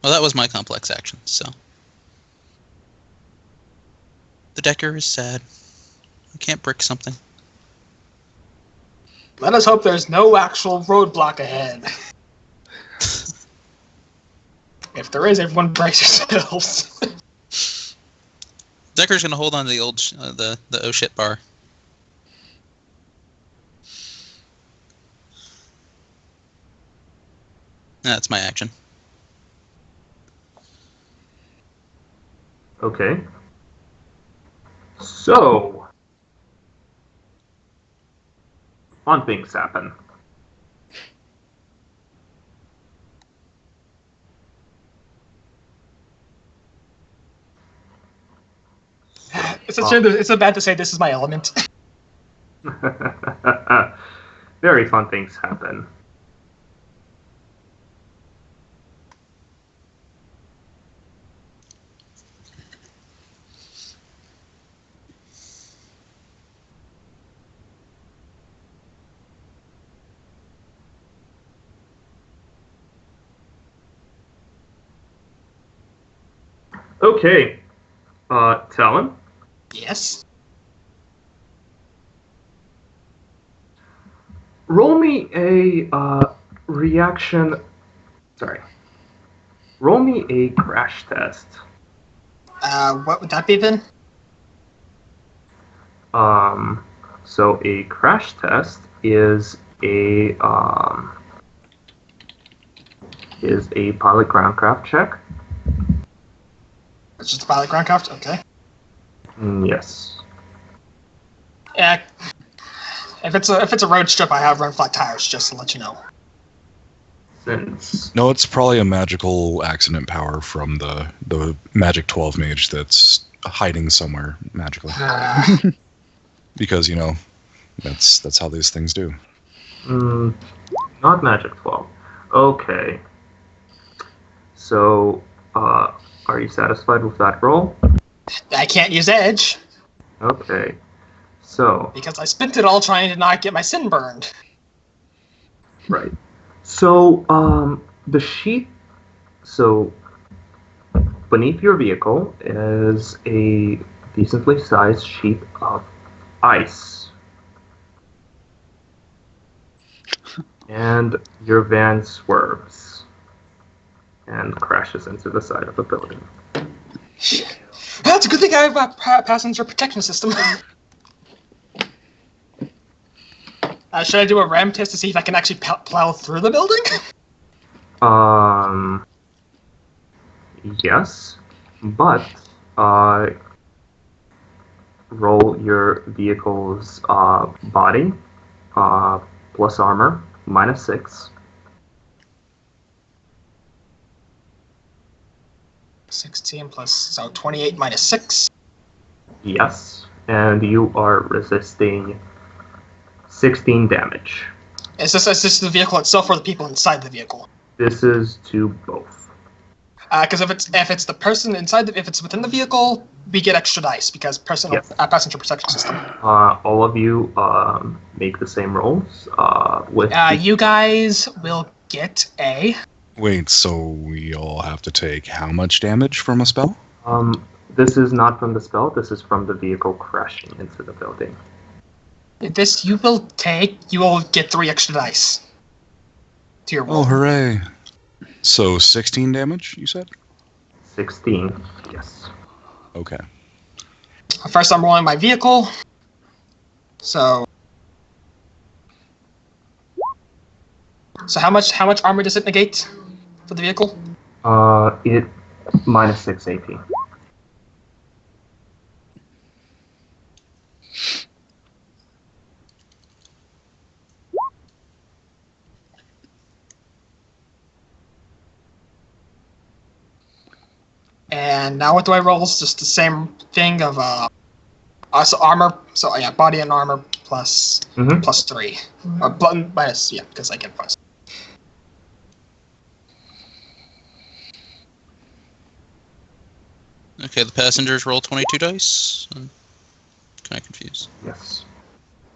Well, that was my complex action, so. The Decker is sad. I can't brick something. Let us hope there's no actual roadblock ahead. If there is, everyone brace yourselves. Decker's gonna hold on to the old the oh shit bar. That's my action. Okay. So, fun things happen. It's a shame. It's so bad to say this is my element. Very fun things happen. Okay, Talon, Yes. roll me a reaction. Sorry. Roll me a crash test. What would that be then? So a crash test is a pilot groundcraft check. It's just a pilot groundcraft. Okay. Yes. Yeah. If it's a road strip, I have run flat tires. Just to let you know. Since No, it's probably a magical accident power from the Magic 12 mage that's hiding somewhere magically. Because, you know, that's how these things do. not Magic 12. Okay. So, are you satisfied with that roll? I can't use edge Okay. So, because I spent it all trying to not get my sin burned. right. So, the sheet. So, beneath your vehicle is a decently sized sheet of ice. And your van swerves and crashes into the side of a building. That's a good thing I have a passenger protection system. Should I do a ram test to see if I can actually plow through the building? Yes, but roll your vehicle's body plus armor -6. 16 plus, so 28 minus 6. Yes, and you are resisting 16 damage. Is this the vehicle itself or the people inside the vehicle? This is to both. Because if it's the person inside, if it's within the vehicle, we get extra dice because Yes. passenger protection system. All of you make the same rolls. You guys will get a. Wait, so we all have to take how much damage from a spell? This is not from the spell. This is from the vehicle crashing into the building. This you will get 3 extra dice to your roll. Oh, hooray. So 16 damage, you said? 16. Yes. Okay. First, I'm rolling my vehicle. So how much armor does it negate for the vehicle? It -6 AP. And now what do I roll? It's just the same thing of so armor. So yeah, body and armor plus Mhm. plus 3 or minus because I get plus. Okay, the passengers roll 22 dice. Kind of confused. Yes.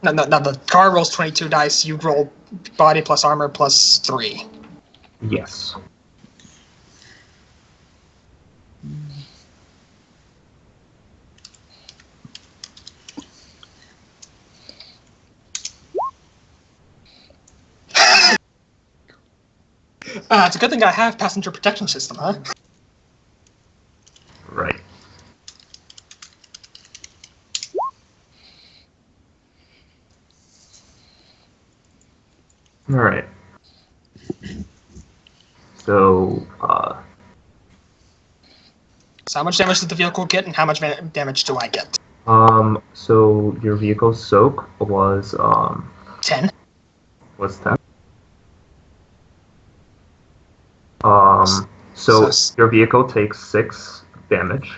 No, the car rolls 22 dice. You roll body plus armor plus 3. Yes. It's a good thing I have passenger protection system, huh? Right. All right. So, So how much damage did the vehicle get, and how much damage do I get? so your vehicle's soak was 10. what's that? So So- your vehicle takes 6 damage.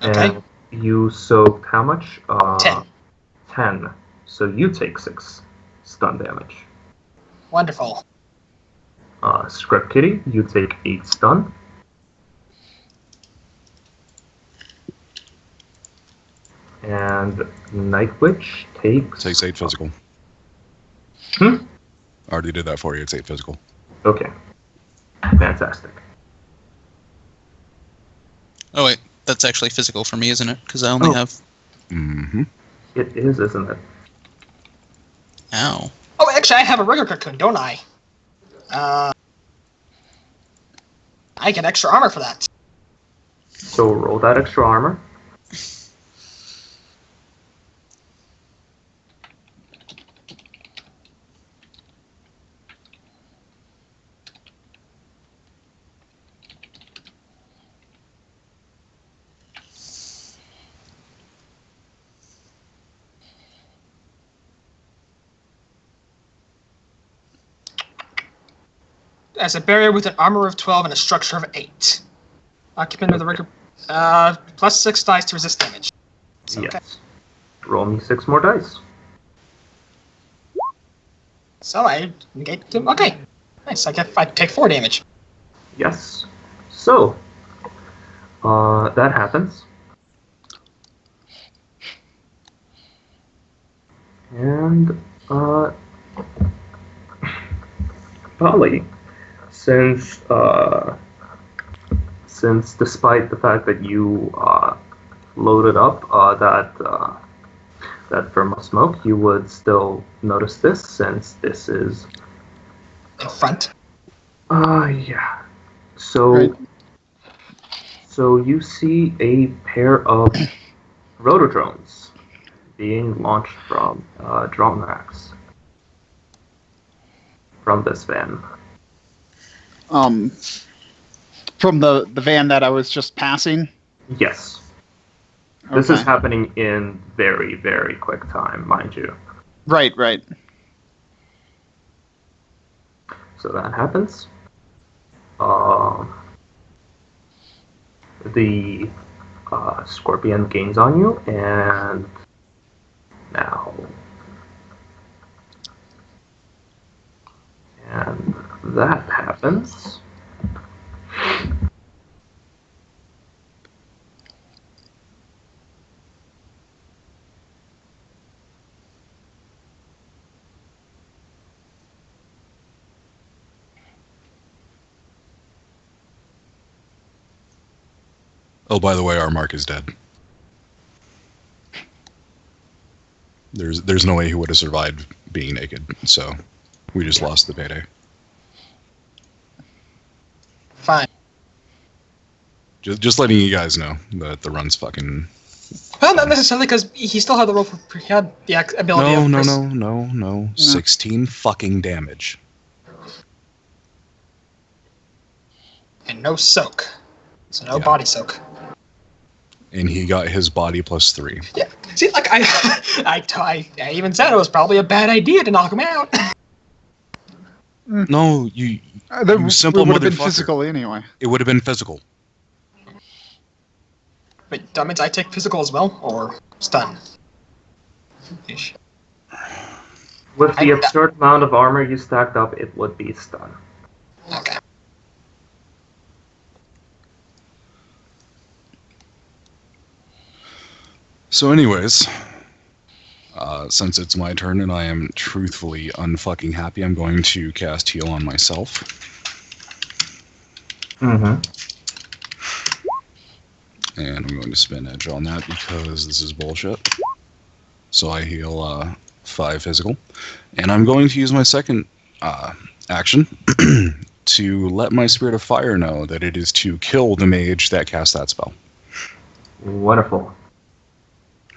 Okay. And you soaked how much? 10. 10. So you take 6 stun damage. Wonderful. Scrap Kitty, you take 8 stun. And Night Witch takes... Takes 8 physical. Hmm? Already did that for you. It's 8 physical. Okay. Fantastic. Oh wait, that's actually physical for me, isn't it? Because I only have. Mm-hmm. It is, isn't it? Ow. Oh, actually, I have a rigger cocoon, don't I? I get extra armor for that. So roll that extra armor. As a barrier with an armor of 12 and a structure of 8. Occupant of the rigger... plus 6 dice to resist damage. So, okay. Yes. Roll me 6 more dice. So I negate them. Okay. Nice. I take 4 damage. Yes. So, that happens. And, Polly, since despite the fact that you loaded up that thermal smoke, you would still notice this, since this is In front. yeah. So Right. so you see a pair of rotodrones being launched from drone racks from this van. From the van that I was just passing. Yes. This is Okay. happening in very, very quick time, mind you. Right. So that happens. The Scorpion gains on you, and now. And that happens. Oh, by the way, our Mark is dead. There's no way he would have survived being naked, so we just lost the payday. Fine. Just letting you guys know that the run's fucking... Well, not necessarily, because he still had the roll for... He had the ability of... No. 16 fucking damage. And no soak. So no Yeah. body soak. And he got his body plus 3. Yeah. See, like, I even said it was probably a bad idea to knock him out. No, you That simple would have been motherfucker. physical anyway. It would have been physical. Wait, that means I take physical as well? Or stun? Ish. With the absurd amount of armor you stacked up, it would be stun. Okay. So, anyways, since it's my turn and I am truthfully unfucking happy, I'm going to cast heal on myself. Mm-hmm. And I'm going to spin edge on that because this is bullshit. So I heal 5 physical. And I'm going to use my second action to let my Spirit of Fire know that it is to kill the mage that cast that spell. Wonderful.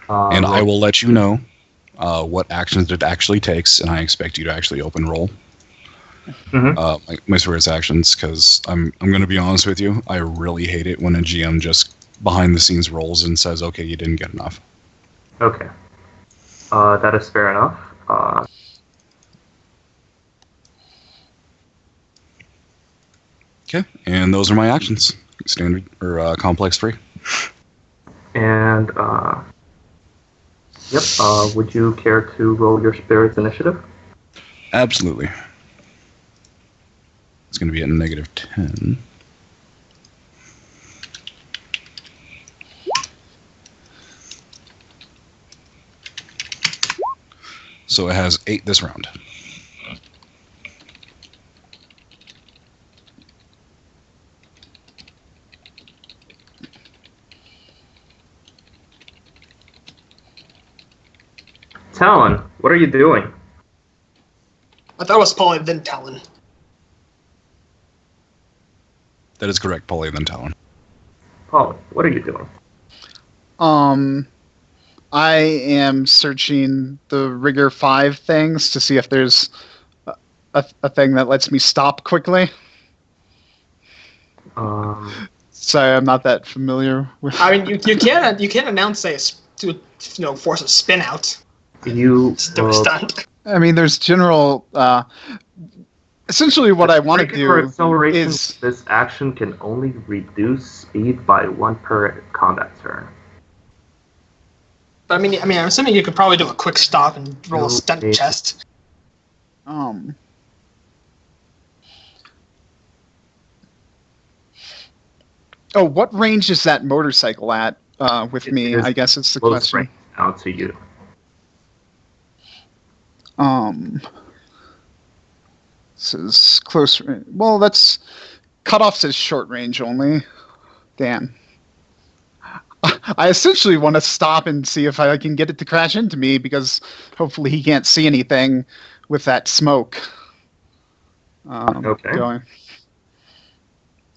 And I will let you know what actions it actually takes, and I expect you to actually open roll my Spirit's actions, because I'm going to be honest with you, I really hate it when a GM just behind the scenes rolls and says, okay, you didn't get enough. Okay. That is fair enough. Okay, and those are my actions. Standard, or complex 3. And, yep, would you care to roll your spirit's initiative? Absolutely. It's going to be at -10. So it has 8 this round. Talon, what are you doing? I thought it was Polly, then Talon. That is correct, Polly, then Talon. Polly, what are you doing? I am searching the Rigor 5 things to see if there's a thing that lets me stop quickly. So I'm not that familiar with. I mean, you can't announce to force a spin out. You Do a stunt. I mean, there's general. Essentially, what I want to for do acceleration, is this action can only reduce speed by 1 per combat turn. But I mean, I'm assuming you could probably do a quick stop and roll a stunt Okay. chest. Oh, what range is that motorcycle at with me? is I guess it's the close question. range out to you. This is close range. Well, that's cutoff says short range only. Damn. I essentially want to stop and see if I can get it to crash into me, because hopefully he can't see anything with that smoke. Okay. Going.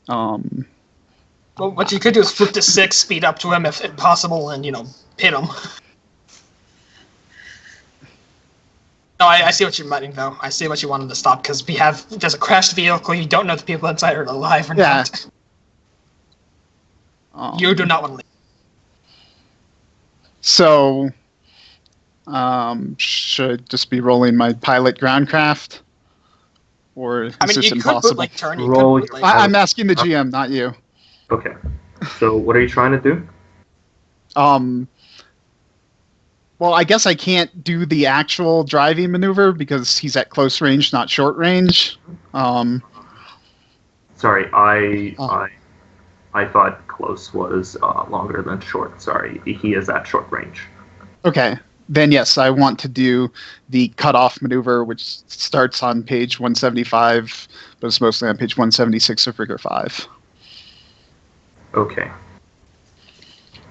Well, what you could do is flip to 6, speed up to him if possible, and hit him. No, I see what you're meaning, though. I see what you wanted to stop, because there's a crashed vehicle, you don't know if the people inside are alive or not. You do not want to leave. So, should I just be rolling my pilot groundcraft? Or is I mean, this you impossible? could turn. You Roll could your- bootleg. I'm asking the GM, not you. Okay. So what are you trying to do? Well, I guess I can't do the actual driving maneuver because he's at close range, not short range. Sorry, I thought close was longer than short. Sorry, he is at short range. Okay, then yes, I want to do the cutoff maneuver, which starts on page 175, but it's mostly on page 176 of Rigor 5. Okay.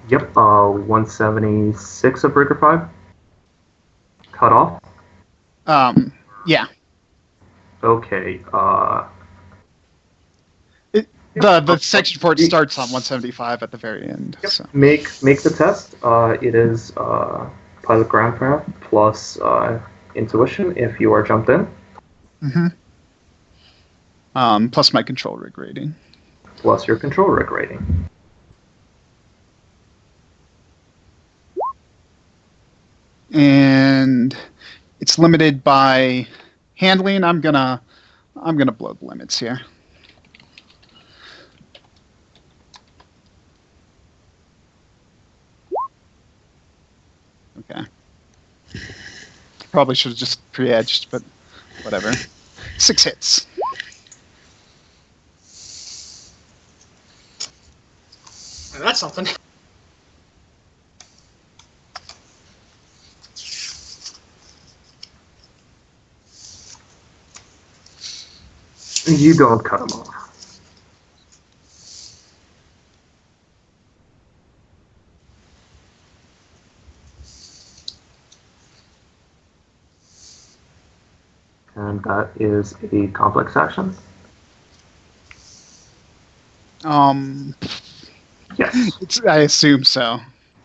Yep, 176 of Rigor 5? Cut off? Yeah. Okay, The section for it starts on 175 at the very end. Yep. So. Make the test. It is pilot groundcraft plus intuition if you are jumped in. Mm-hmm. Plus my control rig rating. Plus your control rig rating. And it's limited by handling. I'm gonna blow the limits here. Okay. Probably should have just pre-edged, but whatever. 6 hits. That's something. You don't cut him off. And that is a complex action. Yes. I assume so.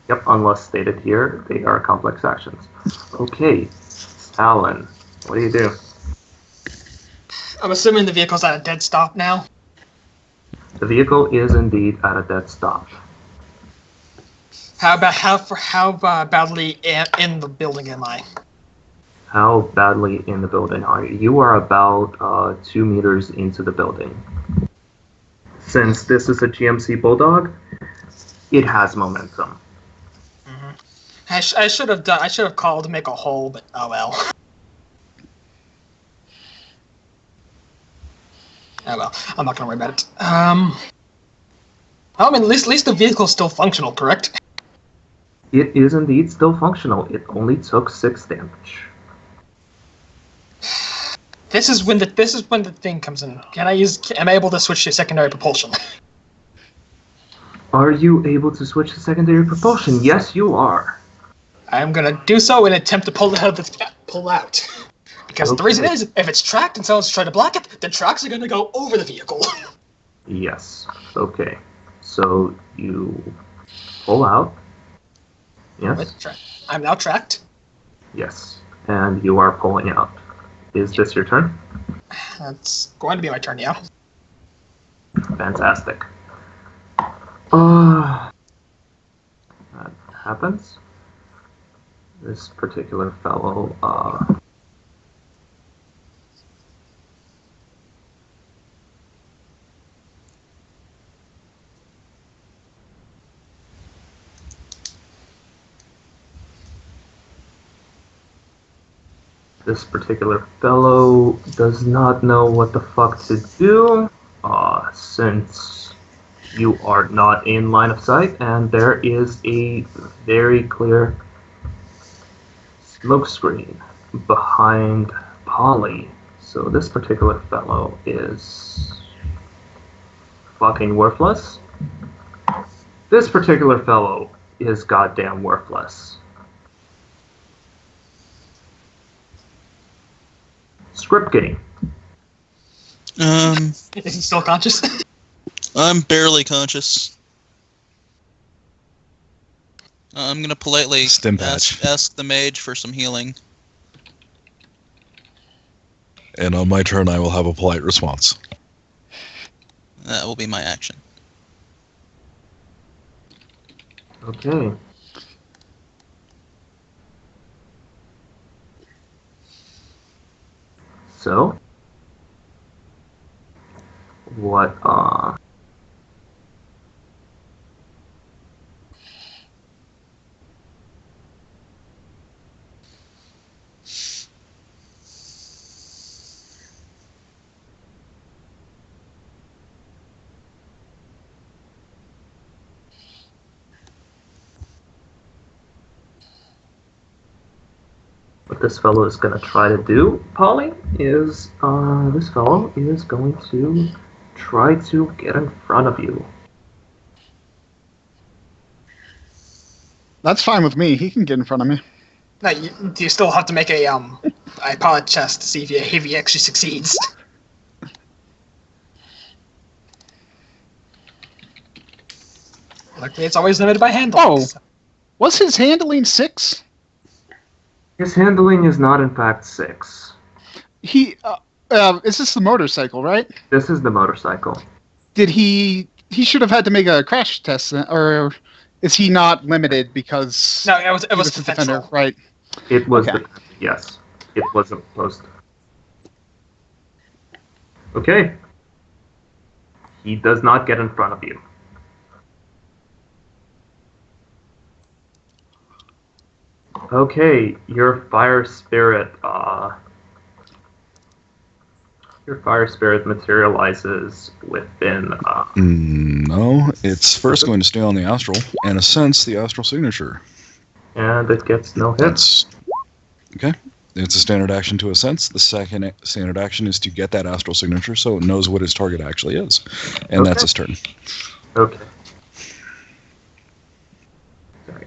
Yep, unless stated here, they are complex actions. Okay, Alan, what do you do? I'm assuming the vehicle's at a dead stop now. The vehicle is indeed at a dead stop. How badly in the building am I? How badly in the building are you? You are about 2 meters into the building. Since this is a GMC Bulldog, it has momentum. Mm-hmm. I should have called to make a hole, but oh well. Oh well, I'm not gonna worry about it. I mean, at least the vehicle's still functional, correct? It is indeed still functional. It only took 6 damage. This is when the thing comes in. Am I able to switch to secondary propulsion? Are you able to switch to secondary propulsion? Yes, you are. I'm gonna do so and attempt to pull out. Because the reason is, if it's tracked and someone's trying to block it, the tracks are gonna go over the vehicle. Yes. Okay. So you pull out. Yes. I'm now tracked. Yes. And you are pulling out. Is this your turn? That's going to be my turn, yeah. Fantastic. That happens. This particular fellow, does not know what the fuck to do, since you are not in line of sight, and there is a very clear smoke screen behind Polly. So this particular fellow is fucking worthless. This particular fellow is goddamn worthless. Script game. Is he still conscious? I'm barely conscious. I'm gonna politely Stim patch. ask the mage for some healing. And on my turn, I will have a polite response. That will be my action. Okay. So, what, what this fellow is going to try to do, Polly, is this fellow is going to try to get in front of you. That's fine with me. He can get in front of me. No, you still have to make a pilot test to see if he actually succeeds. Luckily, it's always limited by handling. Oh, was his handling 6? His handling is not, in fact, 6. He is this the motorcycle, right? This is the motorcycle. Did he should have had to make a crash test, or is he not limited because No, it was he was the defender, right? It was, Okay. Yes, it wasn't close. Okay. He does not get in front of you. Okay, your fire spirit materializes within. No, it's first going to stay on the astral, and assense the astral signature. And it gets no hits. That's okay. It's a standard action to a sense. The second standard action is to get that astral signature so it knows what its target actually is. And that's its turn. Okay. Sorry.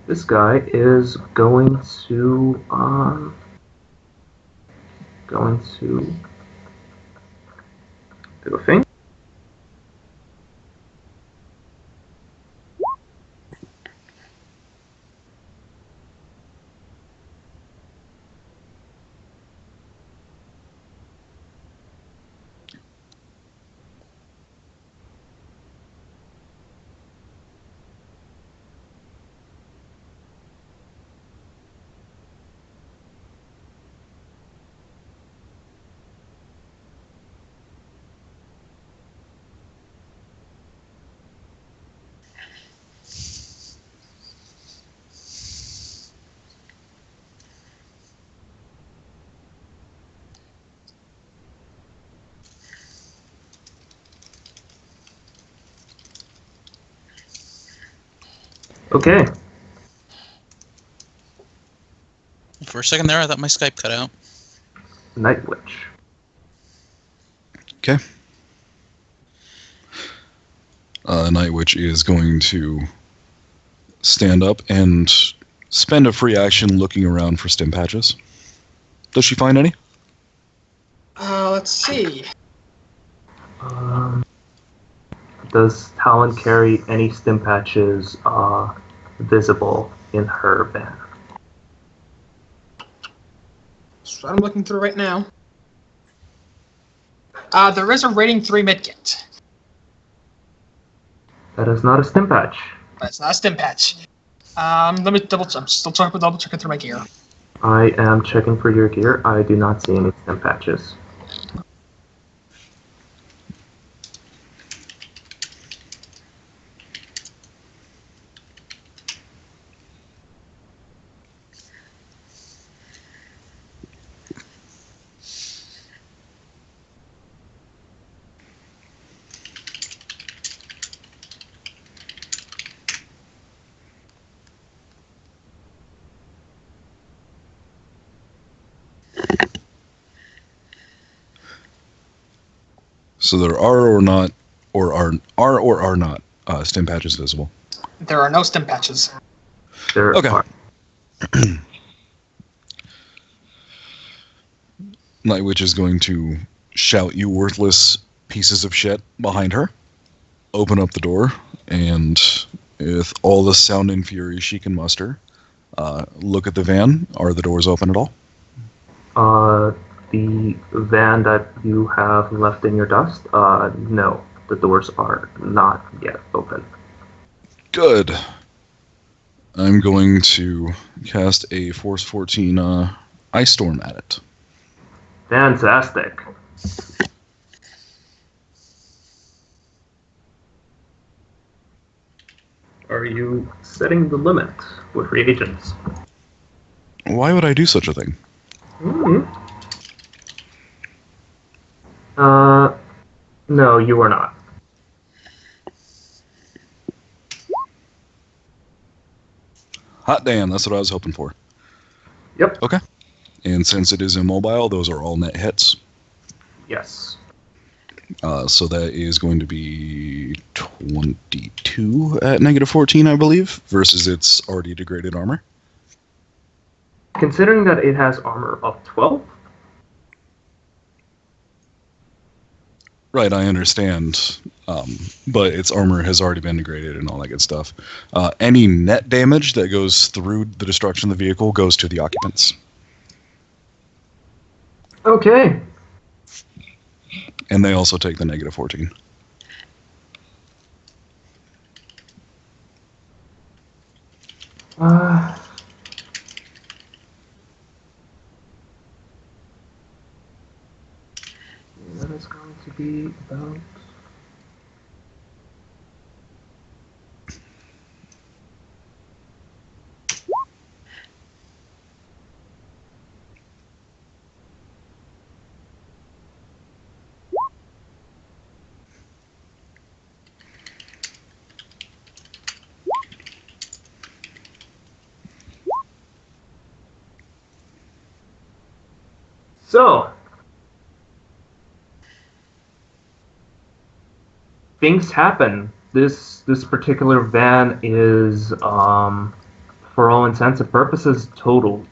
This guy is going to do a thing. Okay. For a second there, I thought my Skype cut out. Night Witch. Okay. Night Witch is going to stand up and spend a free action looking around for stim patches. Does she find any? Let's see. Does Talon carry any stim patches visible in her van? That's what I'm looking through right now. There is a rating 3 medkit. That is not a stim patch. That's not a stim patch. Let me double check. I'm still double checking through my gear. I am checking for your gear. I do not see any stim patches. So there are or not, or are not stim patches visible. There are no stim patches. There Okay. are. Night Witch is going to shout, "You worthless pieces of shit," behind her, open up the door, and with all the sound and fury she can muster, look at the van. Are the doors open at all? The van that you have left in your dust, no. The doors are not yet open. Good. I'm going to cast a Force 14 Ice Storm at it. Fantastic. Are you setting the limit with reagents? Why would I do such a thing? Mm-hmm. No, you are not. Hot damn, that's what I was hoping for. Yep. Okay. And since it is immobile, those are all net hits. Yes. So that is going to be 22 at -14, I believe, versus its already degraded armor. Considering that it has armor of 12, Right, I understand. But its armor has already been degraded and all that good stuff. Any net damage that goes through the destruction of the vehicle goes to the occupants. okay. And they also take the -14. That is going to be about... So, things happen. This particular van is, for all intents and purposes, totaled.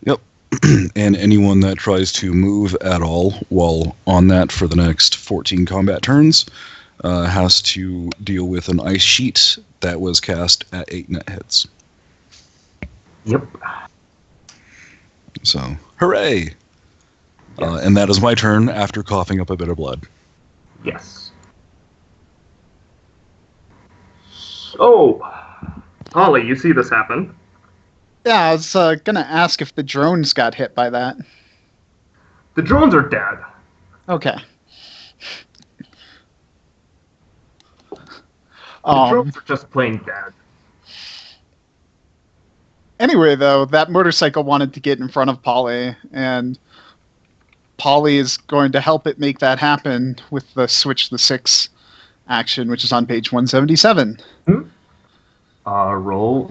Yep. And anyone that tries to move at all while on that for the next 14 combat turns has to deal with an ice sheet that was cast at 8 net hits. Yep. So, hooray! Yes. And that is my turn after coughing up a bit of blood. Yes. So, Holly, you see this happen. Yeah, I was gonna ask if the drones got hit by that. The drones are dead. Okay. The drones are just plain dead. Anyway, though, that motorcycle wanted to get in front of Polly, and Polly is going to help it make that happen with the Switch the Six action, which is on page 177. Roll.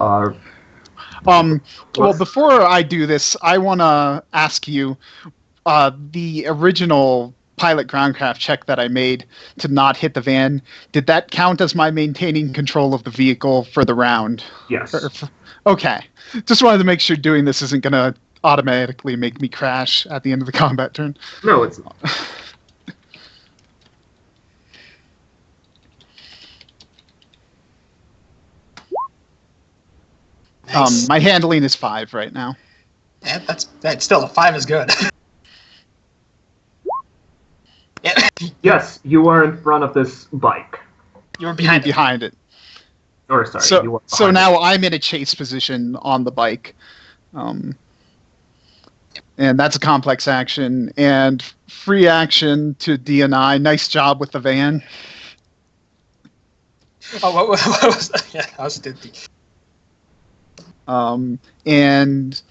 Well, before I do this, I want to ask you, the original pilot groundcraft check that I made to not hit the van, did that count as my maintaining control of the vehicle for the round? Yes. Okay. Just wanted to make sure doing this isn't going to automatically make me crash at the end of the combat turn. No, it's not. Nice. My handling is 5 right now. Yeah, that's still a 5 is good. Yeah, Yes, you are in front of this bike. you were behind it. Behind it. Or sorry, you So, are so behind now I'm in a chase position on the bike. And that's a complex action. And free action to DNI. Nice job with the van. Oh, what was that? Yeah, I was did the. And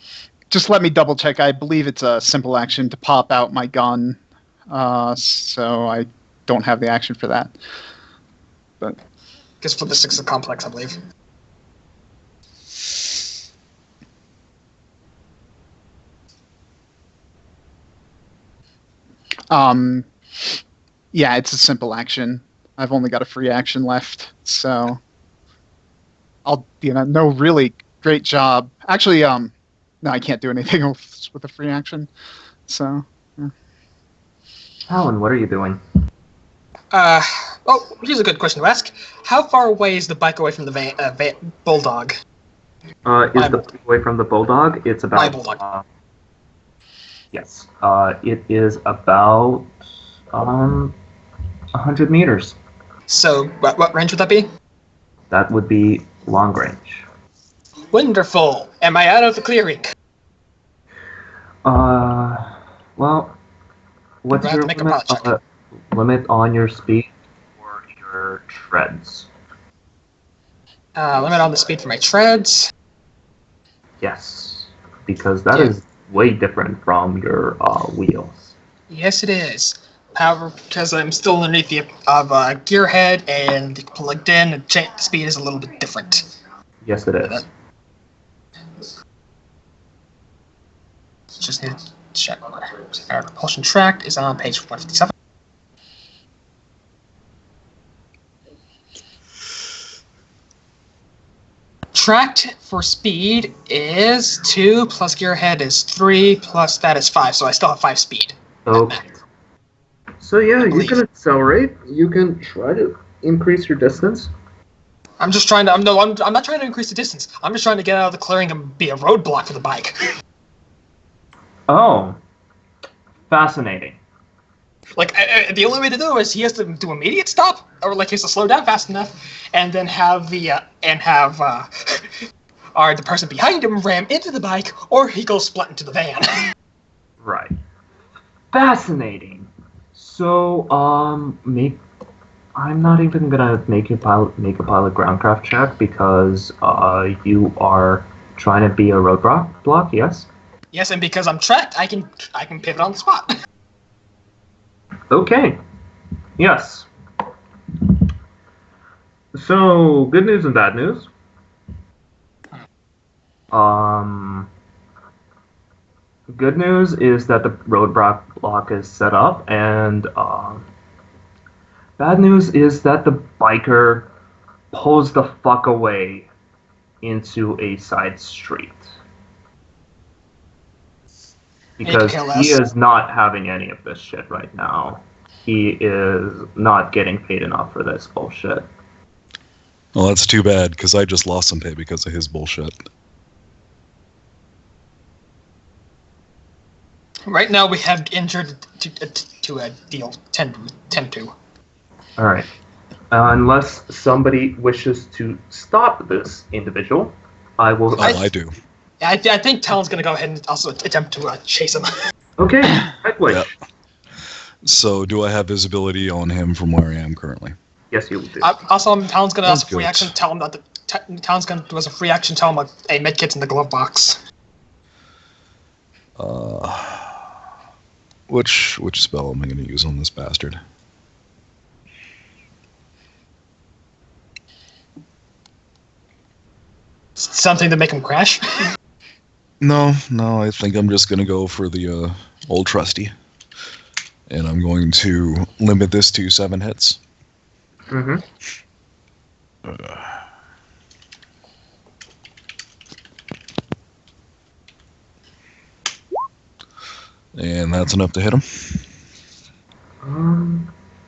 just let me double check. I believe it's a simple action to pop out my gun. So I don't have the action for that. But Because for the 6 is complex, I believe. yeah, it's a simple action. I've only got a free action left, so no, really great job. Actually, no, I can't do anything else with a free action. So, yeah. Alan, what are you doing? Oh, here's a good question to ask. How far away is the bike away from the bulldog? Is the bike away from the bulldog? It's about. My bulldog. Yes. It is about 100 meters. So, what range would that be? That would be long range. Wonderful. Am I out of the clearing? Well, what's Do I have your to make a pilot check? limit on your speed or your treads? Limit on the speed for my treads. Yes, because that Yeah. is way different from your wheels. Yes, it is. However, because I'm still underneath the gearhead and plugged in, the speed is a little bit different. Yes, it is. Just need to check. Our propulsion tract is on page 157. Tracked for speed is 2 plus gearhead is 3 plus that is 5, so I still have 5 speed. Okay. So yeah, you believe. can accelerate. You can try to increase your distance. I'm just trying to. I'm not trying to increase the distance. I'm just trying to get out of the clearing and be a roadblock for the bike. Oh, fascinating. Like the only way to do it is he has to do immediate stop, or like he has to slow down fast enough, and then have the or the person behind him ram into the bike, or he goes splat into the van. Right. Fascinating. So, I'm not even gonna make a pilot groundcraft check because you are trying to be a roadblock. Yes. Yes, and because I'm tracked, I can pivot on the spot. Okay. Yes. So, good news and bad news. Good news is that the roadblock is set up, and bad news is that the biker pulls the fuck away into a side street. Because he is not having any of this shit right now. He is not getting paid enough for this bullshit. Well, that's too bad, because I just lost some pay because of his bullshit. Right now we have injured to a deal 10-2. All right. Unless somebody wishes to stop this individual, I will. Oh, I do. I think Talon's going to go ahead and also attempt to chase him. Okay, I wish. Yep. So, do I have visibility on him from where I am currently? Yes, you do. Also, Talon's going to ask a free good. action. Tell him that Talon's going to do as a free action. Tell him a medkit's in the glove box. Which spell am I going to use on this bastard? Something to make him crash. No, I think I'm just going to go for the old trusty. And I'm going to limit this to 7 hits. Mm-hmm. And that's enough to hit him.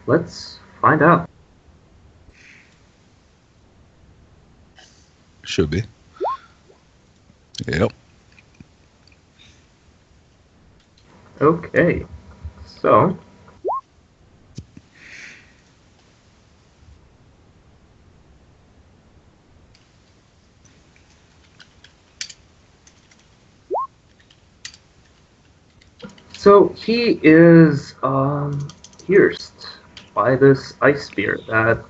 Let's find out. Should be. Yep. Okay, so he is pierced by this ice spear that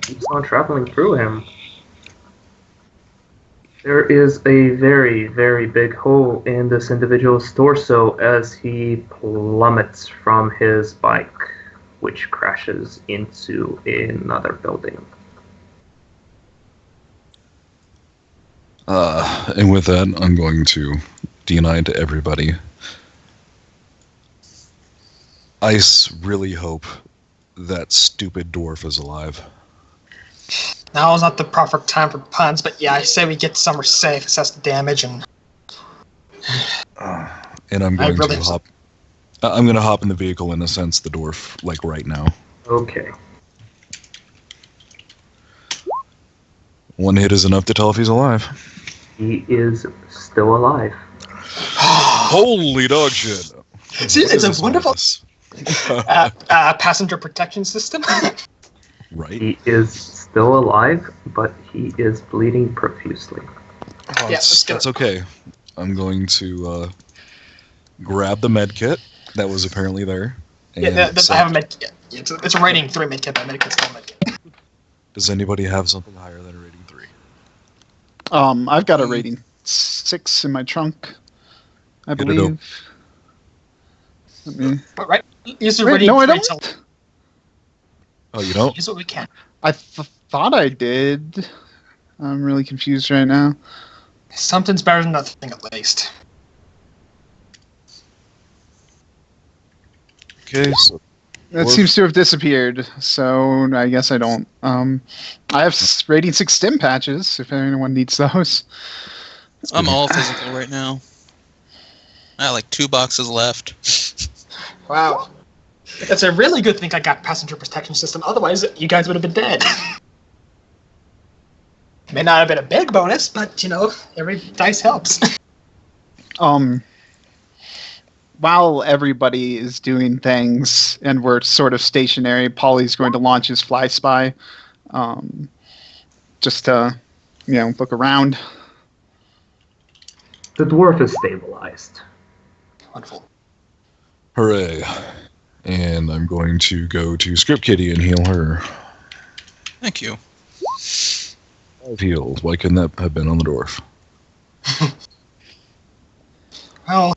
keeps on traveling through him. There is a very, very big hole in this individual's torso as he plummets from his bike, which crashes into another building. And with that, I'm going to deny to everybody. I really hope that stupid dwarf is alive. Now is not the proper time for puns, but yeah, I say we get somewhere safe, assess the damage, and And I'm going really to hop. I'm going to hop in the vehicle and sense the dwarf, like right now. Okay. 1 hit is enough to tell if he's alive. He is still alive. Holy dog shit! See, What it's is a wonderful this? passenger protection system. Right? He is still alive, but he is bleeding profusely. Yeah, let's go. That's okay. I'm going to grab the med kit that was apparently there. And Yeah, I have a med kit. Yeah, it's a rating 3 med kit, but med kit's still a med kit. Does anybody have something higher than a rating 3? I've got a rating 6 in my trunk, I Get it believe. Let me... But right, use the Wait, rating no, I 3 don't. Oh, you don't? Use what we can. I thought I did. I'm really confused right now. Something's better than nothing, at least. Okay, so That Dwarf. seems to have disappeared, so I guess I don't. I have rating 6 stim patches, if anyone needs those. I'm all physical right now. I have like 2 boxes left. Wow. It's a really good thing I got passenger protection system, otherwise you guys would have been dead. May not have been a big bonus, but, you know, every dice helps. While everybody is doing things and we're sort of stationary, Polly's going to launch his fly spy, just to, look around. The dwarf is stabilized. Wonderful. hooray. And I'm going to go to Script Kitty and heal her. Thank you. 5 heals. Why couldn't that have been on the dwarf? Well,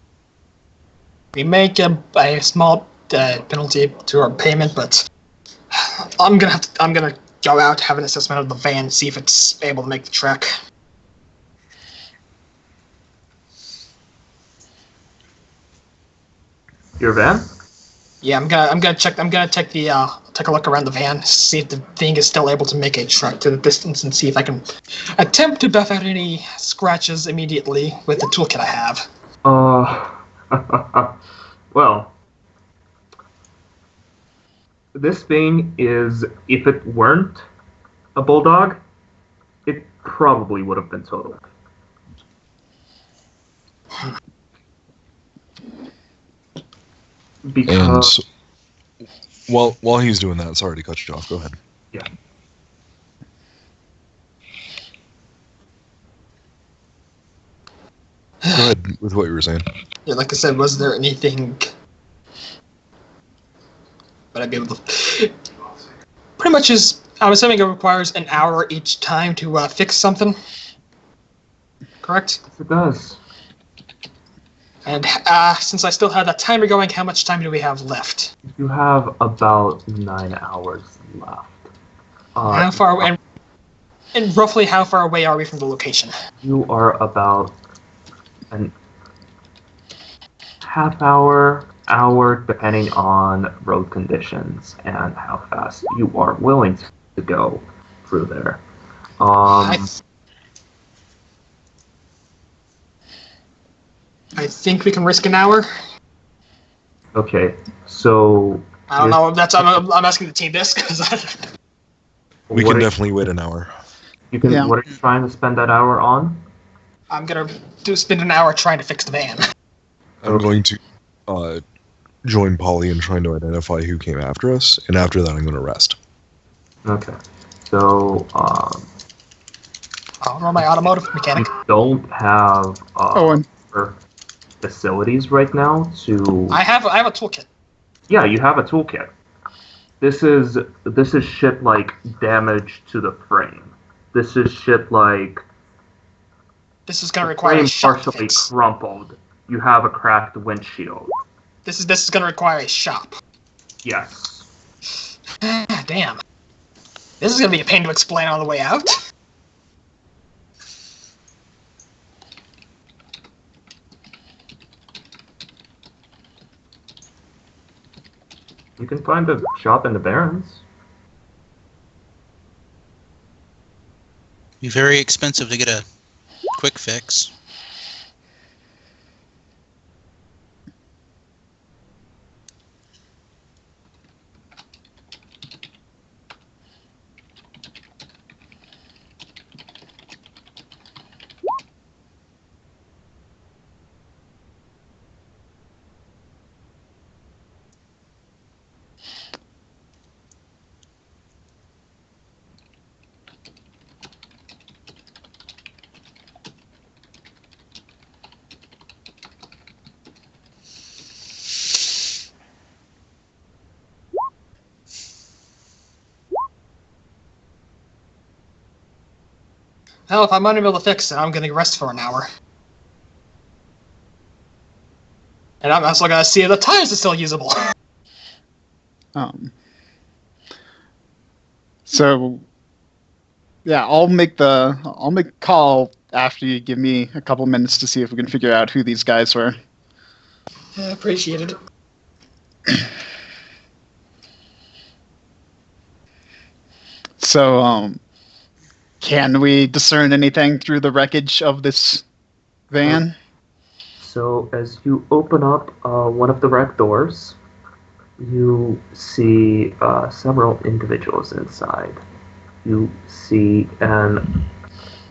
we make a small penalty to our payment, but I'm gonna go out, have an assessment of the van, see if it's able to make the trek. Your van? Yeah, I'm gonna check the take a look around the van, see if the thing is still able to make a trek to the distance, and see if I can attempt to buff out any scratches immediately with the toolkit I have. Well, this thing is, if it weren't a bulldog, it probably would have been totaled. And Because while he's doing that, sorry to cut you off. Go ahead. yeah. Go ahead with what you were saying. Yeah, like I said, was there anything? But I'd be able to. Pretty much is. I'm assuming it requires an hour each time to fix something. Correct. Yes, it does. And since I still have that timer going, how much time do we have left? You have about 9 hours left. How far away? And roughly how far away are we from the location? You are about an half hour, depending on road conditions and how fast you are willing to go through there. I think we can risk an hour. Okay, so I don't know. That's I'm asking the team this because We what can are- definitely wait an hour. You can. Yeah. What are you trying to spend that hour on? I'm gonna spend an hour trying to fix the van. I'm going to join Polly in trying to identify who came after us, and after that, I'm going to rest. Okay, so I'll roll my automotive mechanic. you don't have And facilities right now to. I have a toolkit. Yeah, you have a toolkit. This is shit like damage to the frame. This is shit like This is gonna the require frame a shop partially fix. crumpled. You have a cracked windshield. This is gonna require a shop. Yes. Damn. This is gonna be a pain to explain on the way out. You can find a shop in the Barrens. Be very expensive to get a quick fix. Hell, if I'm unable to fix it, I'm gonna rest for an hour. And I'm also gonna see if the tires are still usable. So, yeah, I'll make call after you give me a couple minutes to see if we can figure out who these guys were. Appreciated. So, can we discern anything through the wreckage of this van? So as you open up one of the wreck doors, you see several individuals inside. You see an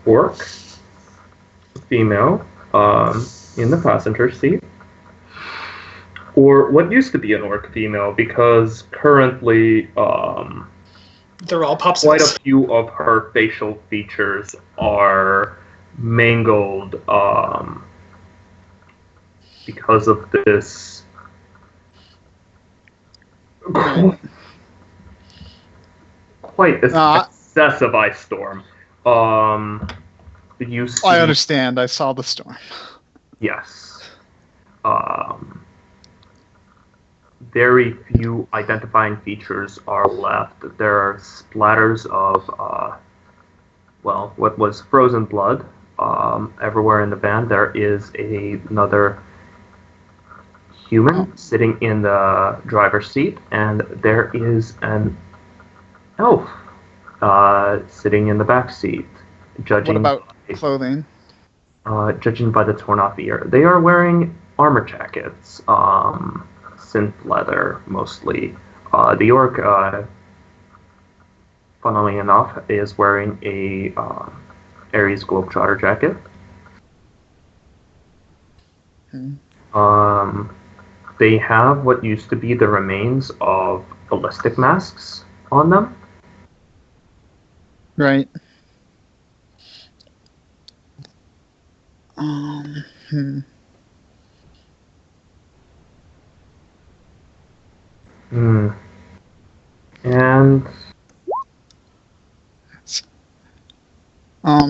orc female in the passenger seat, or what used to be an orc female, because currently They're all pups. quite a few of her facial features are mangled because of this quite excessive ice storm. You see, I understand. I saw the storm. yes. Very few identifying features are left. There are splatters of, what was frozen blood everywhere in the van. There is another human sitting in the driver's seat, and there is an elf sitting in the back seat. What about clothing? Judging by the torn off ear, they are wearing armor jackets, synth leather mostly. The orc, funnily enough, is wearing a Ares Globetrotter jacket. They have what used to be the remains of ballistic masks on them. Right. And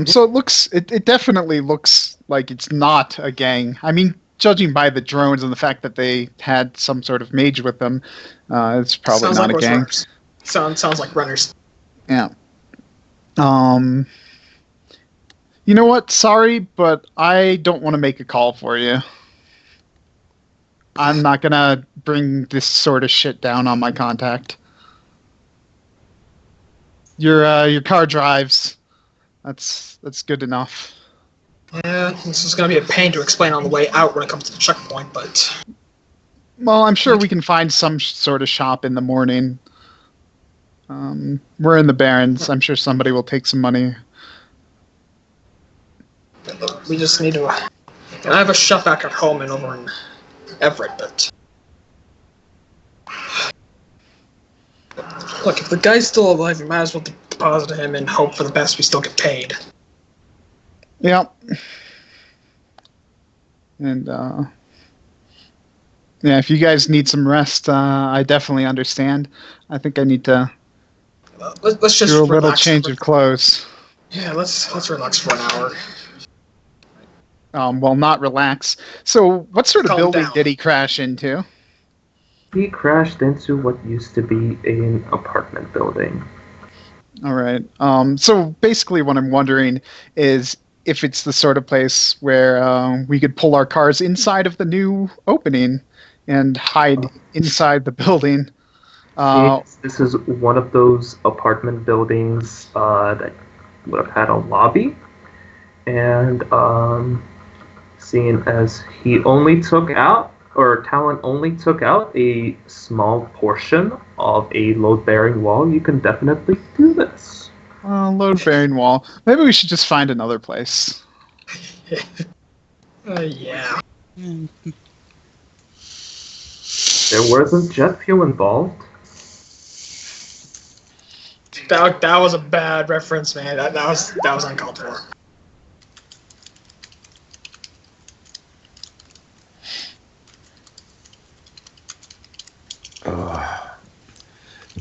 so it definitely looks like it's not a gang. I mean, judging by the drones and the fact that they had some sort of mage with them, it's probably Sounds not like a gang. runners. Sounds like runners. Yeah. You know what? Sorry, but I don't want to make a call for you. I'm not gonna bring this sort of shit down on my contact. Your car drives. That's good enough. Yeah, this is going to be a pain to explain on the way out when it comes to the checkpoint, but... Well, I'm sure we can find some sort of shop in the morning. We're in the Barrens. I'm sure somebody will take some money. We just need to... I have a shop back at home and over in Everett, but... Look, if the guy's still alive, you might as well deposit him and hope for the best we still get paid. Yeah. And, yeah, if you guys need some rest, I definitely understand. I think I need to Let's just do a little relax change of clothes. Yeah, let's relax for an hour. Well, not relax. So, what sort of Calm building down. did he crash into? he crashed into what used to be an apartment building. All right. So basically, what I'm wondering is if it's the sort of place where we could pull our cars inside of the new opening and hide inside the building. This is one of those apartment buildings that would have had a lobby, and seeing as he only took out, or Talon only took out a small portion of a load-bearing wall, you can definitely do this. Load-bearing wall. Maybe we should just find another place. Yeah. There wasn't jet fuel involved. That was a bad reference, man. That was uncalled for.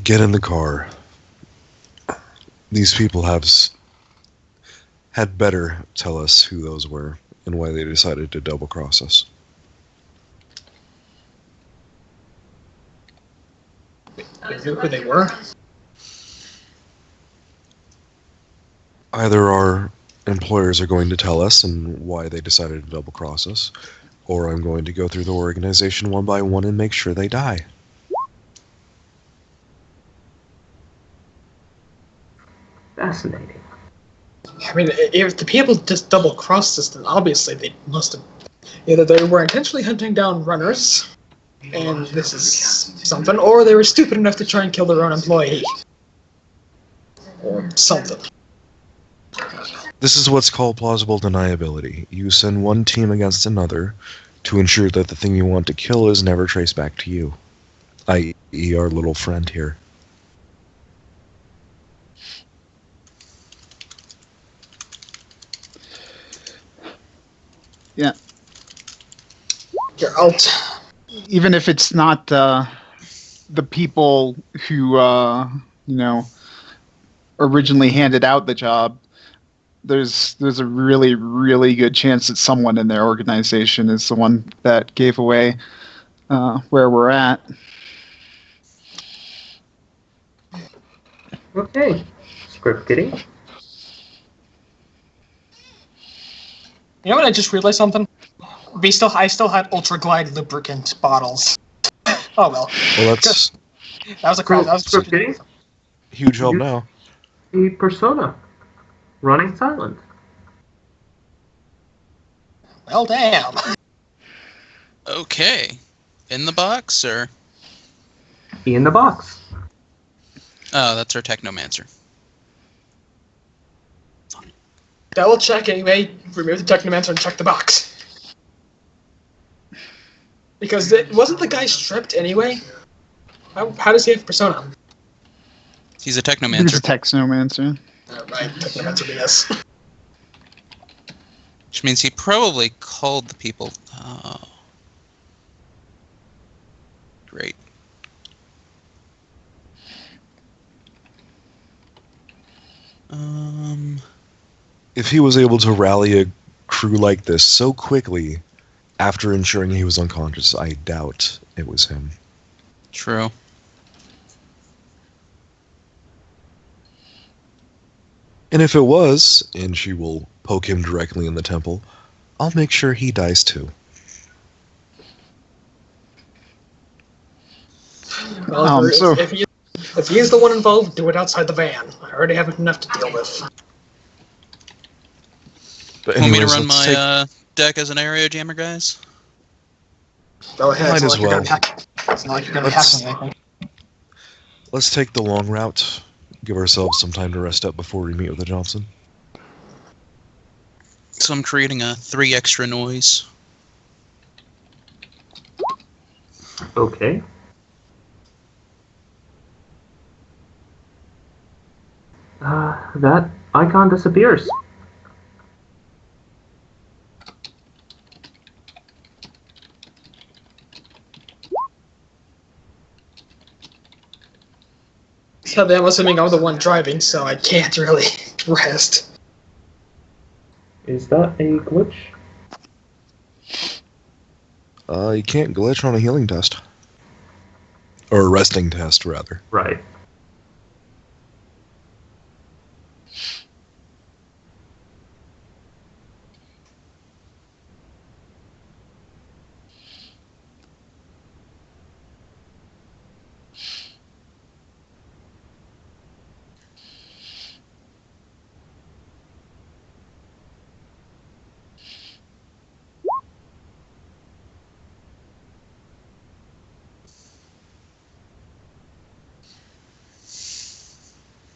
Get in the car. These people had better tell us who those were and why they decided to double cross us. They knew who they were. Either our employers are going to tell us and why they decided to double cross us, or I'm going to go through the organization one by one and make sure they die. Fascinating. I mean, if the people just double crossed us, then obviously they must have either they were intentionally hunting down runners, and this is something, or they were stupid enough to try and kill their own employee, or something. This is what's called plausible deniability. You send one team against another to ensure that the thing you want to kill is never traced back to you, i.e. our little friend here. Yeah. You're out. Even if it's not the people who originally handed out the job, there's a really, really good chance that someone in their organization is the one that gave away where we're at. Okay. Script getting. You know what? I just realized something. I still had Ultra Glide lubricant bottles. Oh well. Well, that's That was a crap. That was So, okay, huge help You- now. a persona running silent. well, damn. Okay. In the box, or? In the box. Oh, that's our Technomancer. Double check anyway. Remove the Technomancer and check the box. Because wasn't the guy stripped anyway? How does he have persona? He's a He's a Technomancer, Technomancer. Right, Technomancer be this. which means he probably called the people. Oh. Great. If he was able to rally a crew like this so quickly after ensuring he was unconscious, I doubt it was him. True. And if it was, and she will poke him directly in the temple, I'll make sure he dies too. Well, So- if he is the one involved, do it outside the van. I already have enough to deal with. But Want me to anyways, run let's my deck as an area jammer, guys? Go ahead. Might It's as not like you're well. gonna be hack- It's not like you're gonna be Let's- hacking anything. let's take the long route. Give ourselves some time to rest up before we meet with the Johnson. So I'm creating a 3 extra noise. Okay. That icon disappears. So then I'm assuming I'm the one driving, so I can't really rest. Is that a glitch? You can't glitch on a healing test. Or a resting test, rather. Right.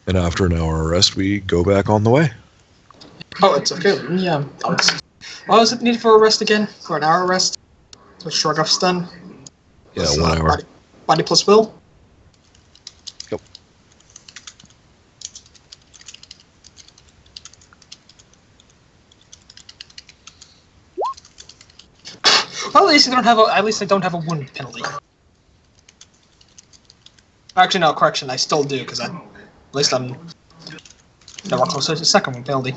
And after an hour of rest, we go back on the way. Oh, it's okay. Yeah. What was it needed for a rest again? For an hour rest? So shrug off stun? Yeah, Was, 1 hour. Body plus will? Yep. Well, at least I don't have a wound penalty. Actually, no, correction. I still do because at least I'm nowhere close to the second wound penalty.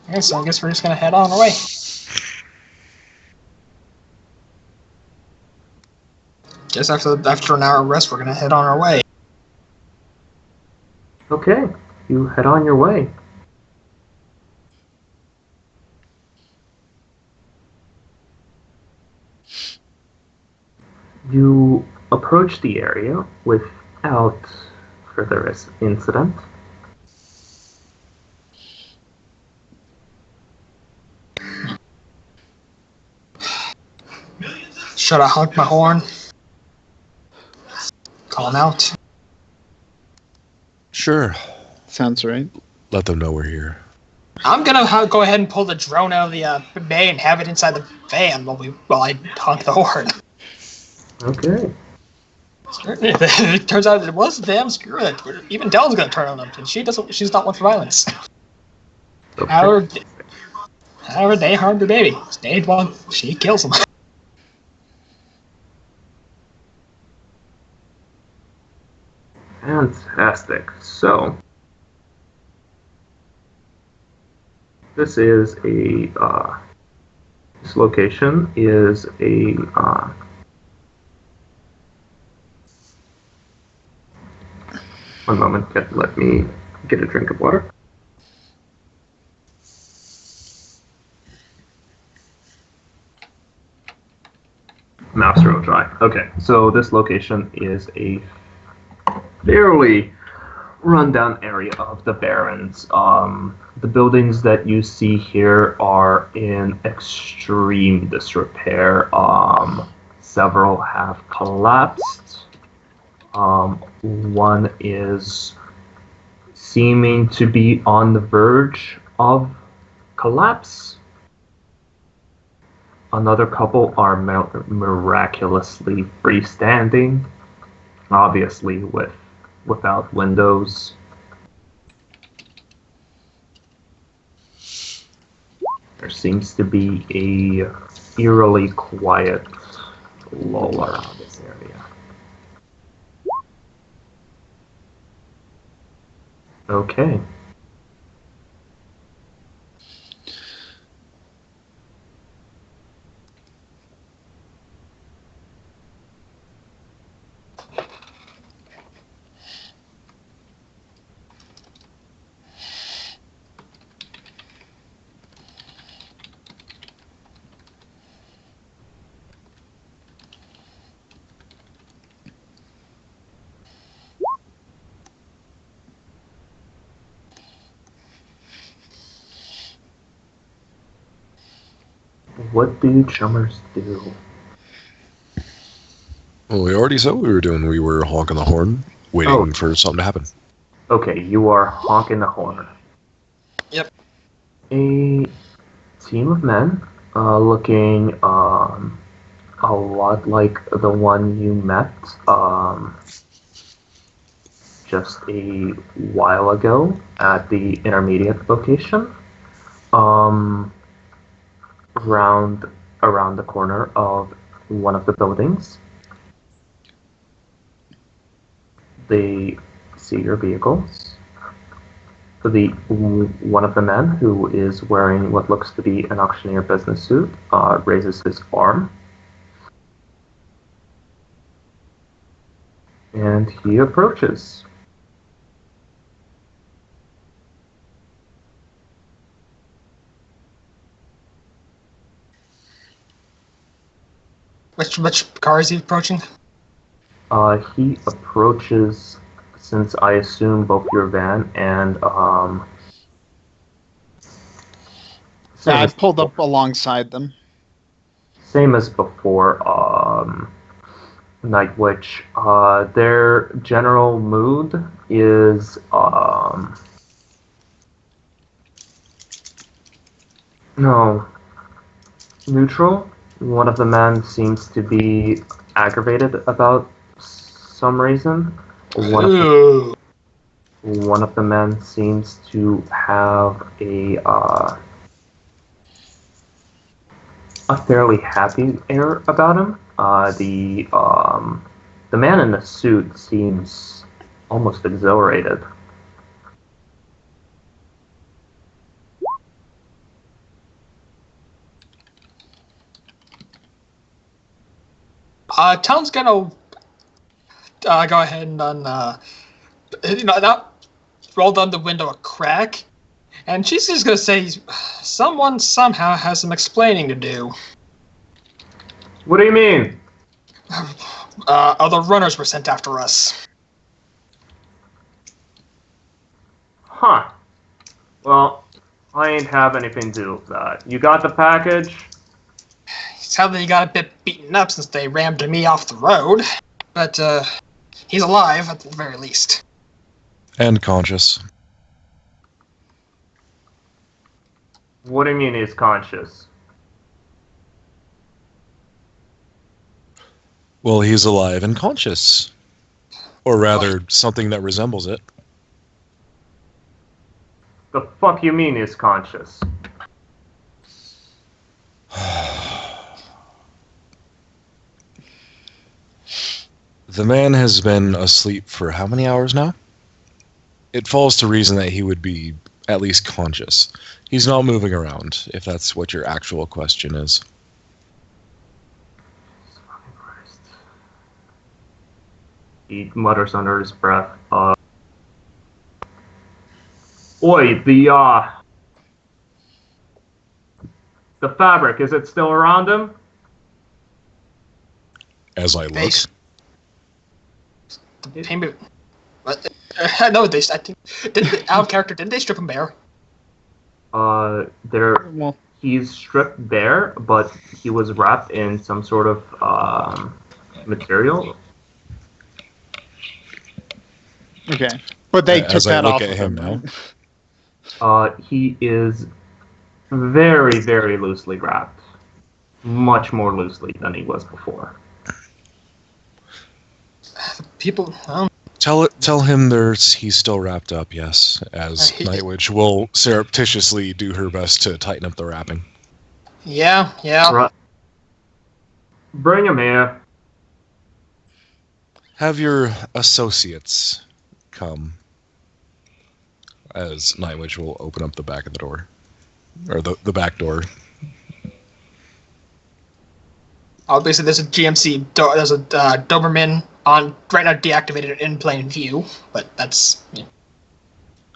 Okay, so I guess we're just gonna head on our way. Guess after an hour of rest, we're gonna head on our way. Okay. You head on your way. You approach the area without further incident. Should I honk my horn? Call him out. Sure. Sounds right. Let them know we're here. I'm gonna go ahead and pull the drone out of the bay and have it inside the van while I honk the horn. Okay. It turns out it was them. Screw it. Even Dell's gonna turn on them, and she's not one for violence. Okay. However, they harmed her baby. Stage 1, she kills him. Fantastic. So, this is this location is a one moment. Let me get a drink of water. Maps Road Drive. Okay, so this location is a fairly rundown area of the Barrens. The buildings that you see here are in extreme disrepair. Several have collapsed. One is seeming to be on the verge of collapse. Another couple are miraculously freestanding, obviously without windows. There seems to be a eerily quiet lull around this area. Okay. What do chummers do? Well, we already said what we were doing. We were honking the horn, waiting for something to happen. Okay, you are honking the horn. Yep. A team of men, looking a lot like the one you met just a while ago at the intermediate location. Around the corner of one of the buildings. They see your vehicles. One of the men, who is wearing what looks to be an auctioneer business suit, raises his arm. And he approaches. Which car is he approaching? He approaches, since I assume both your van and Yeah, I pulled up alongside them. same as before, Night Witch. Their general mood is neutral. One of the men seems to be aggravated about some reason. One of the men seems to have a fairly happy air about him. The man in the suit seems almost exhilarated. Town's gonna go ahead and not roll down the window a crack, and she's just gonna say, someone somehow has some explaining to do. What do you mean? Other runners were sent after us. Huh. Well, I ain't have anything to do with that. You got the package? Sadly, he got a bit beaten up since they rammed me off the road, but he's alive at the very least. And conscious. What do you mean he's conscious? Well, he's alive and conscious. Or rather, something that resembles it. The fuck you mean he's conscious? The man has been asleep for how many hours now? It falls to reason that he would be at least conscious. He's not moving around, if that's what your actual question is. He mutters under his breath. Oi, the fabric, is it still around him? As I They look, the payment. No, they. I think out of character. Didn't they strip him bare? Well, He's stripped bare, but he was wrapped in some sort of material. okay. But they took as I that look off at of him him, now, right? He is very, very loosely wrapped. Much more loosely than he was before. People. tell him he's still wrapped up. Yes, as Nightwitch will surreptitiously do her best to tighten up the wrapping. Yeah. Right. Bring him here. Have your associates come. As Nightwitch will open up the back of the door, or the back door. Obviously, there's a GMC. There's a Doberman on right now, deactivated in plain view. But that's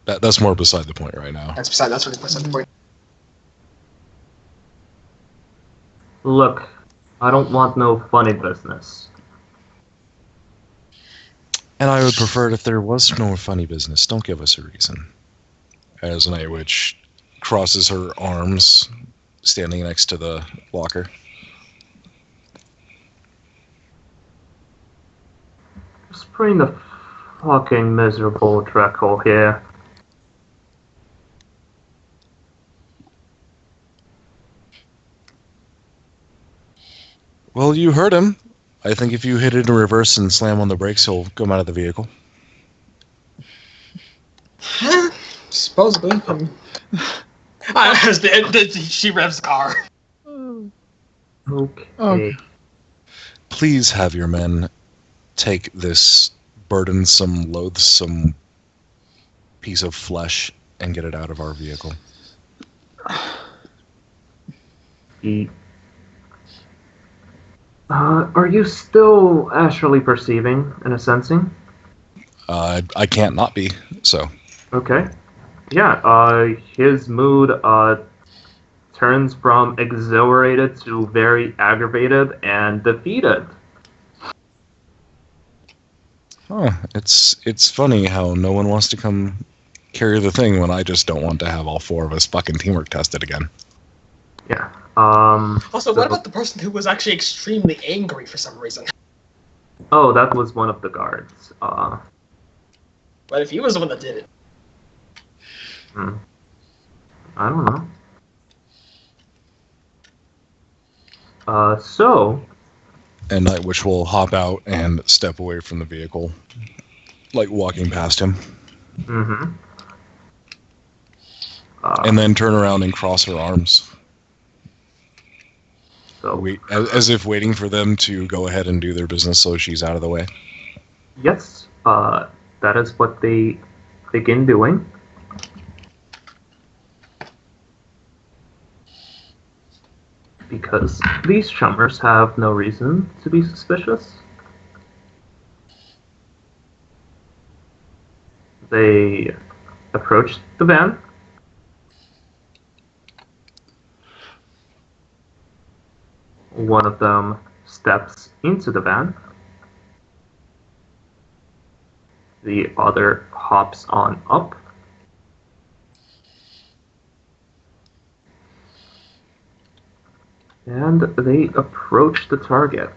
That's more beside the point right now. that's really beside the point. Look, I don't want no funny business. And I would prefer it if there was no funny business. Don't give us a reason. As Nightwitch crosses her arms, standing next to the locker. Just bring the fucking miserable Dreckle here. Well, you heard him. I think if you hit it in reverse and slam on the brakes, he'll come out of the vehicle. Supposedly. She revs the car. Okay. Please have your men take this burdensome, loathsome piece of flesh and get it out of our vehicle. Are you still actually perceiving and a sensing? I can't not be, so. Okay. Yeah, his mood turns from exhilarated to very aggravated and defeated. Oh, it's funny how no one wants to come carry the thing when I just don't want to have all four of us fucking teamwork tested again. Yeah. Also, what about the person who was actually extremely angry for some reason? Oh, that was one of the guards. But if he was the one that did it. I don't know. So. And Nightwitch will hop out and step away from the vehicle, like walking past him. Mm-hmm. And then turn around and cross her arms. So, As if waiting for them to go ahead and do their business so she's out of the way. yes, that is what they begin doing. Because these chummers have no reason to be suspicious. They approach the van. One of them steps into the van. The other hops on up. And they approach the target.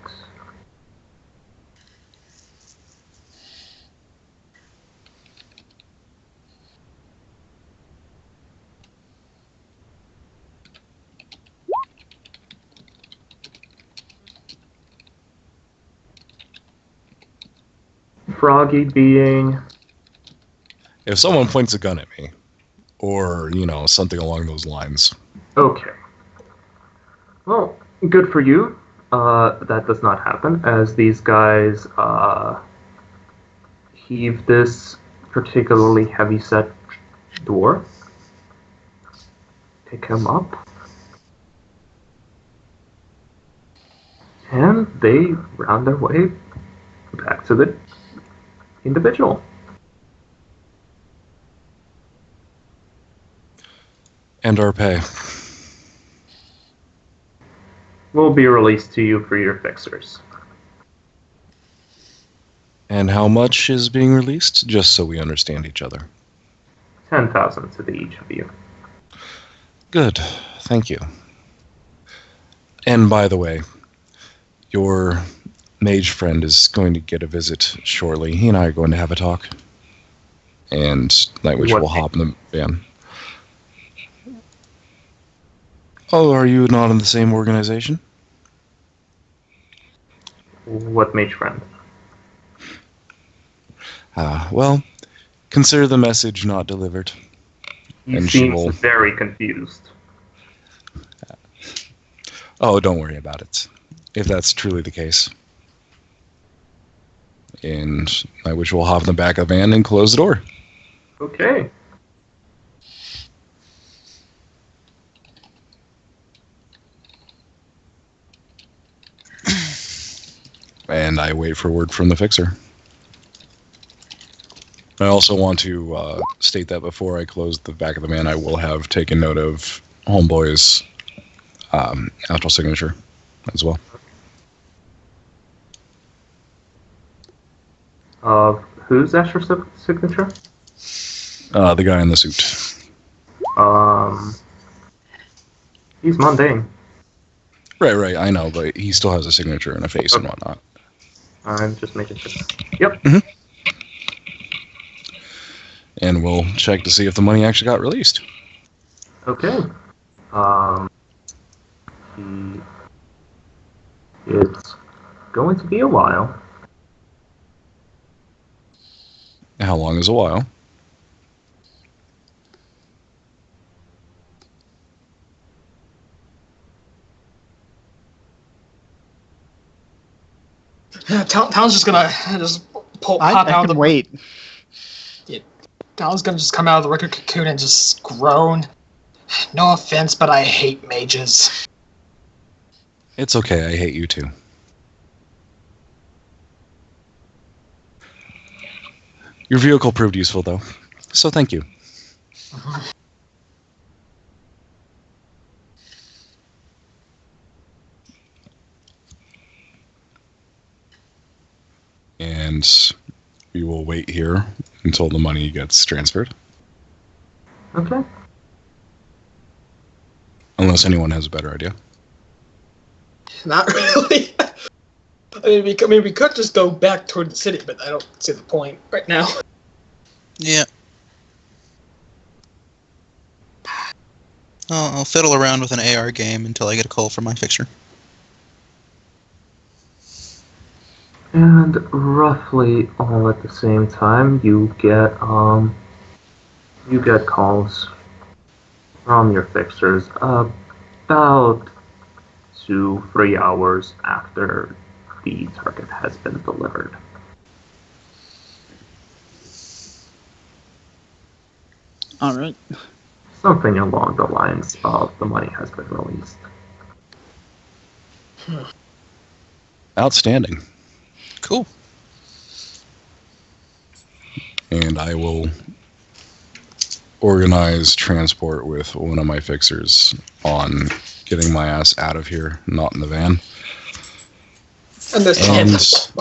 Froggy being... If someone points a gun at me, or, something along those lines. Okay. Well, good for you. That does not happen, as these guys heave this particularly heavy-set door. Pick him up. And they round their way back to the individual. And our pay. Will be released to you for your fixers. And how much is being released, just so we understand each other? 10,000 to the each of you. Good, thank you. And by the way, your mage friend is going to get a visit shortly. He and I are going to have a talk. And Nightwish What will hop in the van. Oh, are you not in the same organization? What mage friend? Well, consider the message not delivered. He And she seems will- very confused. Oh, don't worry about it, if that's truly the case. And Nightwish will hop in the back of the van and close the door. Okay. And I wait for word from the fixer. I also want to state that before I close the back of the van, I will have taken note of Homeboy's astral signature as well. Whose extra signature? The guy in the suit. He's mundane. Right, I know, but he still has a signature and a face and whatnot. I'm just making sure. Yep. And we'll check to see if the money actually got released. Okay. It's going to be a while. How long is a while? Talon's just gonna just pop I out of can the wait. Talon's gonna just come out of the record cocoon and just groan. No offense, but I hate mages. It's okay, I hate you too. Your vehicle proved useful, though, so thank you. And we will wait here until the money gets transferred. Okay. Unless anyone has a better idea. Not really. I mean, we could just go back toward the city, but I don't see the point right now. Yeah. I'll fiddle around with an AR game until I get a call from my fixer. And roughly all at the same time, you get calls from your fixers about 2-3 hours after the target has been delivered. All right. Something along the lines of the money has been released. Outstanding. Cool. And I will organize transport with one of my fixers on getting my ass out of here, not in the van. And this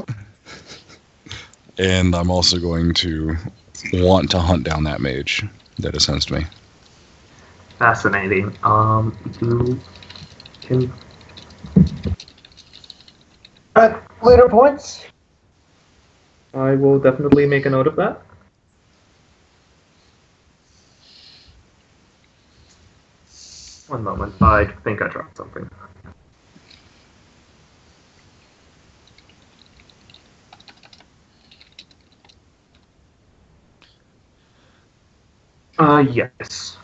And I'm also going to want to hunt down that mage that has sensed me. Fascinating. You can. At later points, I will definitely make a note of that. One moment. I think I dropped something. Yes.